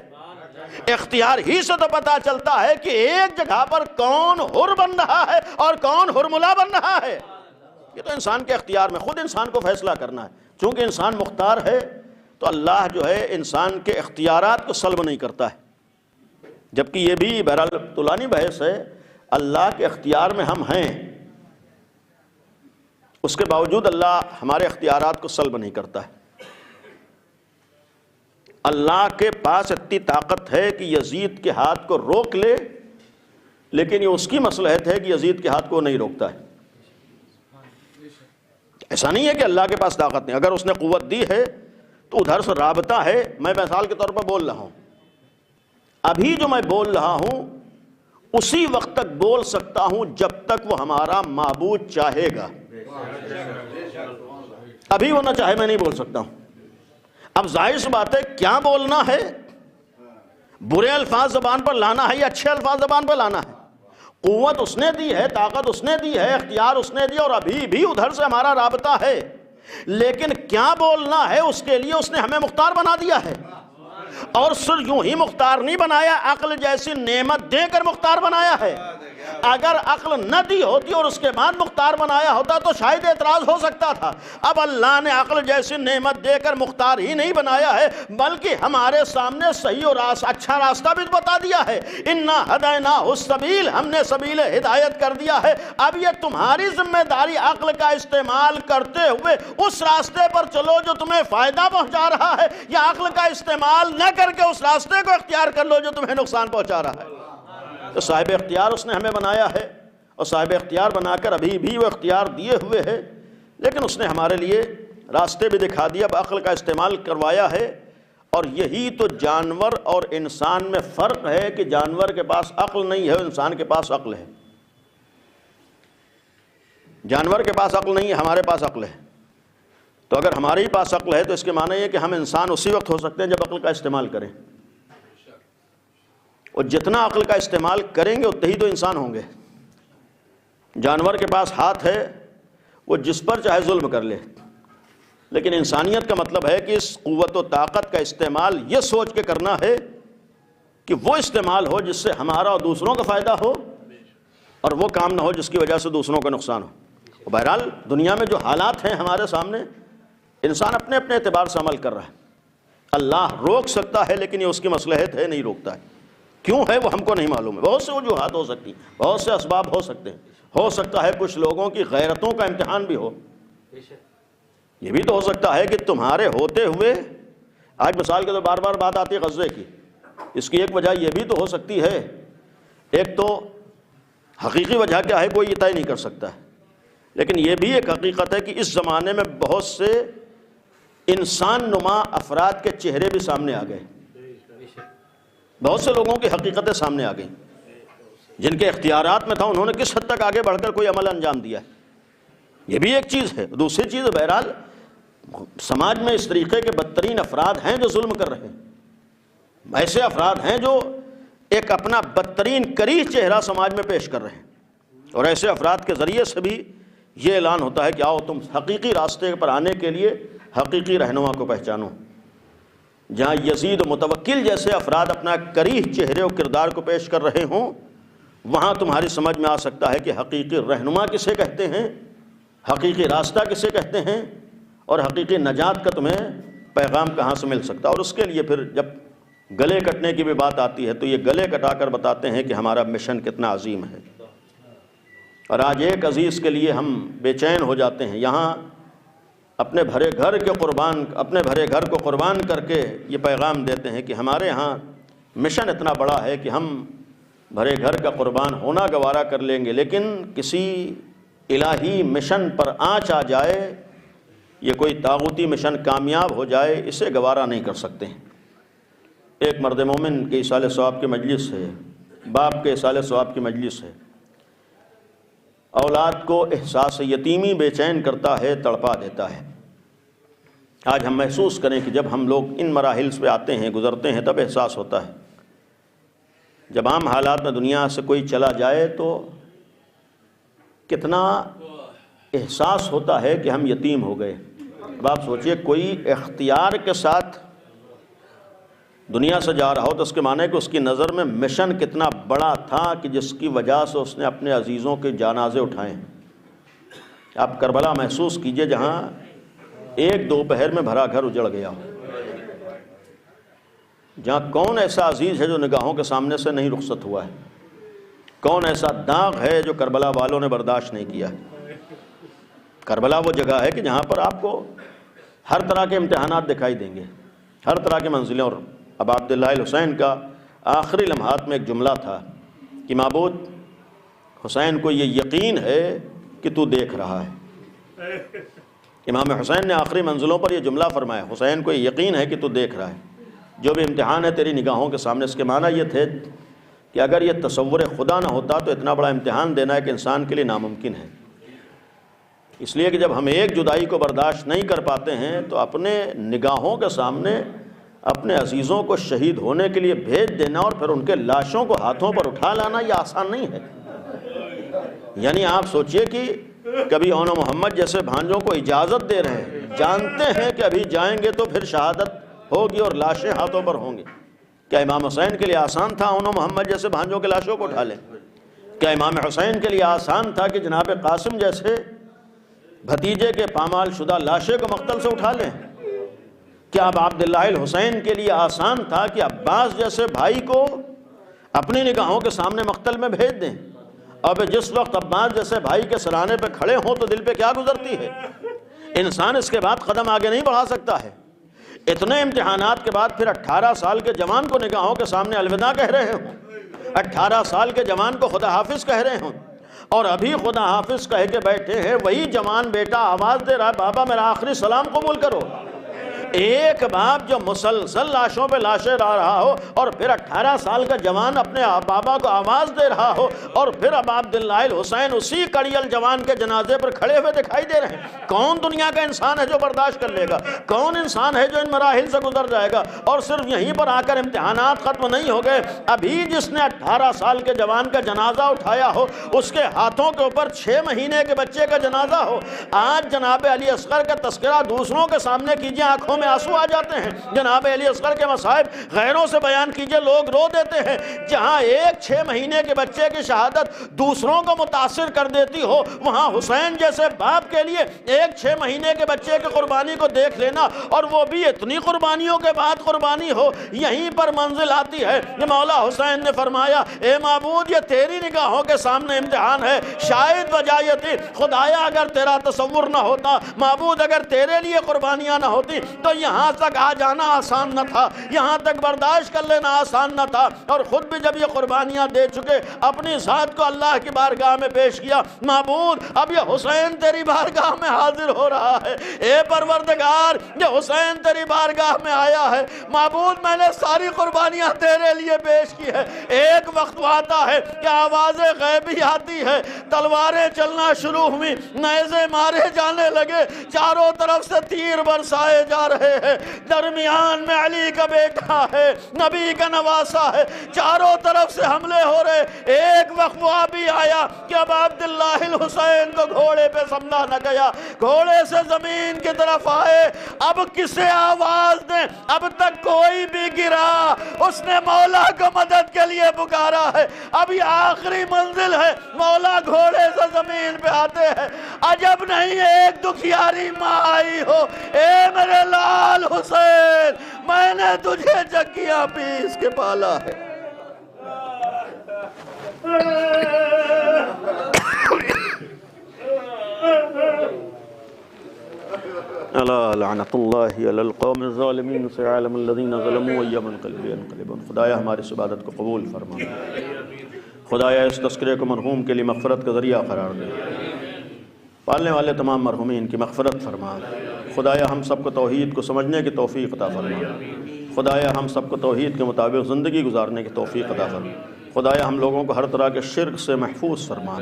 اختیار ہی سے تو پتہ چلتا ہے کہ ایک جگہ پر کون حر بن رہا ہے اور کون حرملا بن رہا ہے. یہ تو انسان کے اختیار میں، خود انسان کو فیصلہ کرنا ہے. چونکہ انسان مختار ہے تو اللہ جو ہے انسان کے اختیارات کو سلب نہیں کرتا ہے. جبکہ یہ بھی بہرحال طولانی بحث ہے. اللہ کے اختیار میں ہم ہیں، اس کے باوجود اللہ ہمارے اختیارات کو سلب نہیں کرتا ہے. اللہ کے پاس اتنی طاقت ہے کہ یزید کے ہاتھ کو روک لے، لیکن یہ اس کی مصلحت ہے کہ یزید کے ہاتھ کو نہیں روکتا ہے. ایسا نہیں ہے کہ اللہ کے پاس طاقت نہیں. اگر اس نے قوت دی ہے تو ادھر سے رابطہ ہے. میں مثال کے طور پر بول رہا ہوں، ابھی جو میں بول رہا ہوں اسی وقت تک بول سکتا ہوں جب تک وہ ہمارا معبود چاہے گا. ابھی وہ نہ چاہے میں نہیں بول سکتا ہوں. اب ظاہر سی بات ہے کیا بولنا ہے، برے الفاظ زبان پر لانا ہے یا اچھے الفاظ زبان پر لانا ہے. قوت اس نے دی ہے، طاقت اس نے دی ہے، اختیار اس نے دیا، اور ابھی بھی ادھر سے ہمارا رابطہ ہے. لیکن کیا بولنا ہے اس کے لیے اس نے ہمیں مختار بنا دیا ہے. اور صرف یوں ہی مختار نہیں بنایا، عقل جیسی نعمت دے کر مختار بنایا ہے. اگر عقل نہ دی ہوتی اور اس کے بعد مختار بنایا ہوتا تو شاید اعتراض ہو سکتا تھا. اب اللہ نے عقل جیسی نعمت دے کر مختار ہی نہیں بنایا ہے بلکہ ہمارے سامنے صحیح اور اچھا راستہ بھی بتا دیا ہے. انا ہدیناہ السبیل، ہم نے سبیل ہدایت کر دیا ہے. اب یہ تمہاری ذمہ داری عقل کا استعمال کرتے ہوئے اس راستے پر چلو جو تمہیں فائدہ پہنچا رہا ہے، یا عقل کا استعمال نہ کر کے اس راستے کو اختیار کر لو جو تمہیں نقصان پہنچا رہا ہے. تو صاحب اختیار اس نے ہمیں بنایا ہے، اور صاحب اختیار بنا کر ابھی بھی وہ اختیار دیے ہوئے ہے. لیکن اس نے ہمارے لیے راستے بھی دکھا دیا، اب عقل کا استعمال کروایا ہے. اور یہی تو جانور اور انسان میں فرق ہے کہ جانور کے پاس عقل نہیں ہے، انسان کے پاس عقل ہے. جانور کے پاس عقل نہیں ہے، ہمارے پاس عقل ہے. تو اگر ہمارے ہی پاس عقل ہے تو اس کے معنی یہ کہ ہم انسان اسی وقت ہو سکتے ہیں جب عقل کا استعمال کریں. اور جتنا عقل کا استعمال کریں گے اتنے ہی تو انسان ہوں گے. جانور کے پاس ہاتھ ہے، وہ جس پر چاہے ظلم کر لے. لیکن انسانیت کا مطلب ہے کہ اس قوت و طاقت کا استعمال یہ سوچ کے کرنا ہے کہ وہ استعمال ہو جس سے ہمارا اور دوسروں کا فائدہ ہو، اور وہ کام نہ ہو جس کی وجہ سے دوسروں کا نقصان ہو. بہرحال دنیا میں جو حالات ہیں ہمارے سامنے، انسان اپنے اپنے اعتبار سے عمل کر رہا ہے. اللہ روک سکتا ہے لیکن یہ اس کی مصلحت ہے، نہیں روکتا ہے. کیوں ہے وہ ہم کو نہیں معلوم ہے. بہت سے وجوہات ہو سکتی ہیں، بہت سے اسباب ہو سکتے ہیں. ہو سکتا ہے کچھ لوگوں کی غیرتوں کا امتحان بھی ہو. یہ بھی تو ہو سکتا ہے کہ تمہارے ہوتے ہوئے، آج مثال کے تو بار بار بات آتی ہے غزے کی، اس کی ایک وجہ یہ بھی تو ہو سکتی ہے. ایک تو حقیقی وجہ کیا ہے کوئی یہ طے نہیں کر سکتا ہے، لیکن یہ بھی ایک حقیقت ہے کہ اس زمانے میں بہت سے انسان نما افراد کے چہرے بھی سامنے آ گئے. بہت سے لوگوں کی حقیقتیں سامنے آ گئیں جن کے اختیارات میں تھا، انہوں نے کس حد تک آگے بڑھ کر کوئی عمل انجام دیا ہے. یہ بھی ایک چیز ہے. دوسری چیز بہرحال سماج میں اس طریقے کے بدترین افراد ہیں جو ظلم کر رہے ہیں. ایسے افراد ہیں جو ایک اپنا بدترین کریہ چہرہ سماج میں پیش کر رہے ہیں، اور ایسے افراد کے ذریعے سے بھی یہ اعلان ہوتا ہے کہ آؤ تم حقیقی راستے پر آنے کے لیے حقیقی رہنما کو پہچانو. جہاں یزید و متوکل جیسے افراد اپنا کریہ چہرے و کردار کو پیش کر رہے ہوں، وہاں تمہاری سمجھ میں آ سکتا ہے کہ حقیقی رہنما کسے کہتے ہیں، حقیقی راستہ کسے کہتے ہیں، اور حقیقی نجات کا تمہیں پیغام کہاں سے مل سکتا. اور اس کے لیے پھر جب گلے کٹنے کی بھی بات آتی ہے تو یہ گلے کٹا کر بتاتے ہیں کہ ہمارا مشن کتنا عظیم ہے. اور آج ایک عزیز کے لیے ہم بے چین ہو جاتے ہیں. یہاں اپنے بھرے گھر کو قربان کر کے یہ پیغام دیتے ہیں کہ ہمارے ہاں مشن اتنا بڑا ہے کہ ہم بھرے گھر کا قربان ہونا گوارا کر لیں گے، لیکن کسی الہی مشن پر آنچ آ جائے، یہ کوئی طاغوتی مشن کامیاب ہو جائے، اسے گوارا نہیں کر سکتے ہیں۔ ایک مرد مومن کے ایصال ثواب کی مجلس ہے، باپ کے ایصال ثواب کی مجلس ہے، اولاد کو احساس یتیمی بے چین کرتا ہے، تڑپا دیتا ہے۔ آج ہم محسوس کریں کہ جب ہم لوگ ان مراحل سے آتے ہیں، گزرتے ہیں، تب احساس ہوتا ہے۔ جب عام حالات میں دنیا سے کوئی چلا جائے تو کتنا احساس ہوتا ہے کہ ہم یتیم ہو گئے۔ اب آپ سوچئے کوئی اختیار کے ساتھ دنیا سے جا رہا ہو تو اس کے معنی ہے کہ اس کی نظر میں مشن کتنا بڑا تھا کہ جس کی وجہ سے اس نے اپنے عزیزوں کے جنازے اٹھائے۔ آپ کربلا محسوس کیجئے جہاں ایک دوپہر میں بھرا گھر اجڑ گیا ہو، جہاں کون ایسا عزیز ہے جو نگاہوں کے سامنے سے نہیں رخصت ہوا ہے؟ کون ایسا داغ ہے جو کربلا والوں نے برداشت نہیں کیا ہے؟ کربلا وہ جگہ ہے کہ جہاں پر آپ کو ہر طرح کے امتحانات دکھائی دیں گے، ہر طرح کے منزلیں۔ اور اب عبداللہ الحسین کا آخری لمحات میں ایک جملہ تھا کہ معبود حسین کو یہ یقین ہے کہ تو دیکھ رہا ہے۔ امام حسین نے آخری منزلوں پر یہ جملہ فرمایا، حسین کو یہ یقین ہے کہ تو دیکھ رہا ہے، جو بھی امتحان ہے تیری نگاہوں کے سامنے۔ اس کے معنی یہ تھے کہ اگر یہ تصور خدا نہ ہوتا تو اتنا بڑا امتحان دینا ایک انسان کے لیے ناممکن ہے۔ اس لیے کہ جب ہم ایک جدائی کو برداشت نہیں کر پاتے ہیں تو اپنے نگاہوں کے سامنے اپنے عزیزوں کو شہید ہونے کے لیے بھیج دینا اور پھر ان کے لاشوں کو ہاتھوں پر اٹھا لانا یہ آسان نہیں ہے۔ یعنی آپ سوچئے کہ کبھی اون محمد جیسے بھانجوں کو اجازت دے رہے ہیں، جانتے ہیں کہ ابھی جائیں گے تو پھر شہادت ہوگی اور لاشیں ہاتھوں پر ہوں گی۔ کیا امام حسین کے لیے آسان تھا اون محمد جیسے بھانجوں کے لاشوں کو اٹھا لیں؟ کیا امام حسین کے لیے آسان تھا کہ جناب قاسم جیسے بھتیجے کے پامال شدہ لاشے کو مقتل سے اٹھا لیں؟ کیا اب عبداللہ الحسین کے لیے آسان تھا کہ عباس جیسے بھائی کو اپنی نگاہوں کے سامنے مقتل میں بھیج دیں؟ اب جس وقت عباس جیسے بھائی کے سرانے پہ کھڑے ہوں تو دل پہ کیا گزرتی ہے؟ انسان اس کے بعد قدم آگے نہیں بڑھا سکتا ہے۔ اتنے امتحانات کے بعد پھر 18 سال کے جوان کو نگاہوں کے سامنے الوداع کہہ رہے ہوں، 18 سال کے جوان کو خدا حافظ کہہ رہے ہوں، اور ابھی خدا حافظ کہہ کے بیٹھے ہیں وہی جوان بیٹا آواز دے رہا ہے بابا میرا آخری سلام قبول کرو۔ ایک باپ جو مسلسل لاشوں پہ لاشیں لا رہا ہو اور پھر 18 سال کا جوان اپنے بابا کو آواز دے رہا ہو، اور پھر اب عبداللہ الحسین اسی کڑیل جوان کے جنازے پر کھڑے ہوئے دکھائی دے رہے ہیں۔ کون دنیا کا انسان ہے جو برداشت کر لے گا؟ کون انسان ہے جو ان مراحل سے گزر جائے گا؟ اور صرف یہیں پر آ کر امتحانات ختم نہیں ہو گئے، ابھی جس نے 18 سال کے جوان کا جنازہ اٹھایا ہو اس کے ہاتھوں کے اوپر 6 مہینے کے بچے کا جنازہ ہو۔ آج جناب علی اصغر کا تذکرہ دوسروں کے سامنے کیجئے، آنکھوں میں آنسو آ جاتے ہیں۔ جناب علی اصغر کے مصائب غیروں سے بیان کیجئے، لوگ رو دیتے ہیں۔ جہاں ایک 6 مہینے کے بچے کی شہادت دوسروں کو متاثر کر دیتی ہو، وہاں حسین جیسے باپ کے لیے ایک 6 مہینے کے بچے کی قربانی کو دیکھ لینا، اور وہ بھی اتنی قربانیوں کے بعد قربانی ہو، یہیں پر منزل آتی ہے کہ مولا حسین نے فرمایا اے معبود یہ تیری نگاہوں کے سامنے امتحان ہے، شاید وجہ یہ تھی خدایا اگر تیرا تصور نہ ہوتا، معبود اگر تیرے لیے قربانیاں نہ ہوتی تو یہاں تک آ جانا آسان نہ تھا، یہاں تک برداشت کر لینا آسان نہ تھا۔ اور خود بھی جب یہ قربانیاں دے چکے اپنی ذات کو اللہ کی بارگاہ میں پیش کیا، معبود اب یہ حسین تیری بارگاہ میں حاضر ہو رہا ہے، اے پروردگار یہ حسین تیری بارگاہ میں آیا ہے، معبود میں نے ساری قربانیاں تیرے لیے پیش کی ہے۔ ایک وقت وہ آتا ہے کہ آوازیں غیبی آتی ہے، تلواریں چلنا شروع ہوئی، نیزے مارے جانے لگے، چاروں طرف سے تیر برسائے جا رہے ہیں، درمیان میں علی کا بیٹا ہے، نبی کا نواسا ہے، چاروں طرف سے حملے ہو رہے۔ ایک وقت وہ بھی آیا کہ اب عبداللہ الحسین کو گھوڑے پہ سنبھلا نہ گیا، گھوڑے سے زمین کی طرف آئے، اب کسے آواز دیں، اب تک کوئی بھی گرا، اس نے مولا کو مدد کے لیے پکارا ہے، اب یہ آخری منزل ہے، مولا گھوڑے سے زمین پہ آتے ہیں، عجب نہیں ایک دکھیاری ماں آئی ہو، اے میرے لال حسین میں نے تجھے چکیاں پیس کے پالا ہے۔ الا لعنت اللہ علی القوم الظالمین سيعلم الذین ظلموا أي منقلب ينقلبون۔ خدایا ہماری اس عبادت کو قبول فرما، خدایا اس تذکرے کو مرحوم کے لیے مغفرت کا ذریعہ قرار دے، پالنے والے تمام مرحومین کی مغفرت فرما۔ خدایا ہم سب کو توحید کو سمجھنے کی توفیق عطا فرما، خدایا ہم سب کو توحید کے مطابق زندگی گزارنے کی توفیق عطا فرما۔ خدایا ہم لوگوں کو ہر طرح کے شرک سے محفوظ فرما،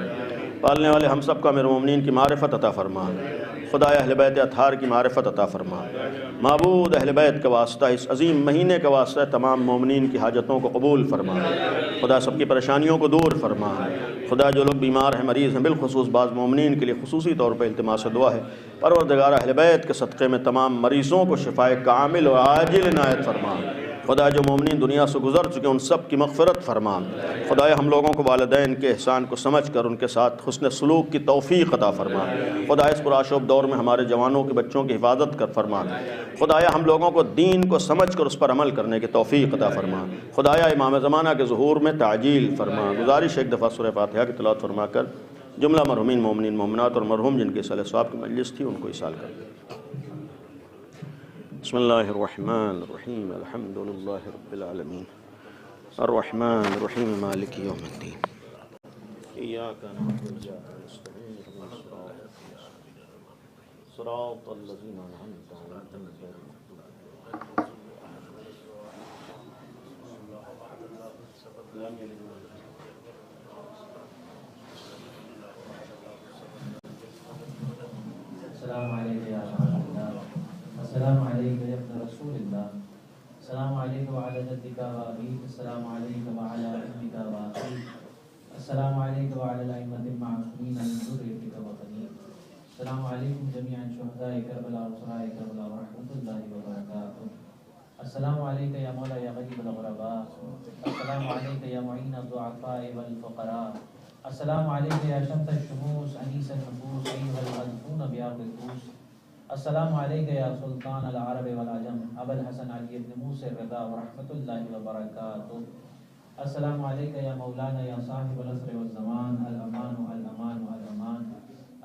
پالنے والے ہم سب کو امیر المومنین کی معرفت عطا فرما۔ خدایا اہل بیت اطہار کی معرفت عطا فرما۔ معبود اہل بیت کا واسطہ اس عظیم مہینے کا واسطہ تمام مومنین کی حاجتوں کو قبول فرما۔ خدا سب کی پریشانیوں کو دور فرما۔ خدا جو لوگ بیمار ہیں، مریض ہیں، بالخصوص بعض مومنین کے لیے خصوصی طور پر التماس دعا ہے، پروردگار اہل بیت کے صدقے میں تمام مریضوں کو شفائے کامل اور عاجل عنایت فرما۔ خدا جو مومنین دنیا سے گزر چکے ان سب کی مغفرت فرما۔ خدایا ہم لوگوں کو والدین کے احسان کو سمجھ کر ان کے ساتھ حسن سلوک کی توفیق عطا فرما۔ خدا اس پرآشوب دور میں ہمارے جوانوں کے بچوں کی حفاظت کر فرما۔ خدایا ہم لوگوں کو دین کو سمجھ کر اس پر عمل کرنے کی توفیق عطا فرما۔ خدایا امام زمانہ کے ظہور میں تعجیل فرما۔ گزارش ایک دفعہ سورہ فاتحہ کی تلاوت فرما کر جملہ مرحومین مومنین مومنات اور مرحوم جن کے صالح ثواب کی مجلس تھی ان کو ایصال کر دیں۔ بسم اللہ الرحمن الرحیم الحمد للہ رب العالمین الرحمن الرحیم مالک یوم الدین ایاک نعبد و ایاک نستعین اهدنا الصراط الذین انعمت علیہم غیر المغضوب علیہم۔ السلام علیکم یا رسول اللہ، السلام علیکم یا ابن رسول اللہ، السلام علیکم وعلی جدک و ابیک، السلام علیکم وعلی امک و اخیک، السلام علیکم وعلی الائمۃ المعصومین من ذریتک و بنیک، السلام علیکم جمیعا شہداء کربلا و شہداء کربلا ورحمۃ اللہ وبرکاتہ، السلام علیکم یا مولا یا غریب الغرباء، السلام علیکم یا معین الضعفاء والفقراء، السلام علیکم یا شمس الشموس انیس النفوس ایھا الغلفون بیاض الکوس، السلام علیکم یا سلطان العرب والعجم ابو الحسن علی بن موسی الرضا ورحمۃ اللہ وبرکاتہ، السلام علیکم یا مولانا یا صاحب العصر والزمان الامان الامان الامان،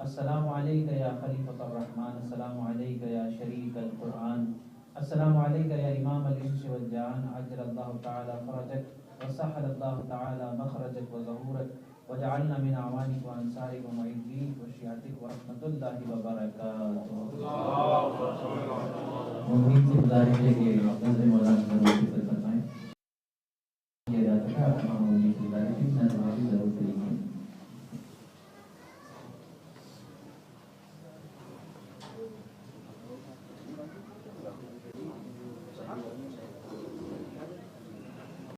السلام علیکم یا خلیفۃ الرحمن، السلام علیکم یا شریک القرآن، السلام علیکم یا امام الانس والجان، عجل اللہ تعالی فرجک وسهل اللہ تعالی مخرجک وظہورک وجعلنا من اعوانک وانصارک ومعینیک وشیعتک ورحمۃ اللہ وبرکاتہ۔ امید سے گزارش ہے کہ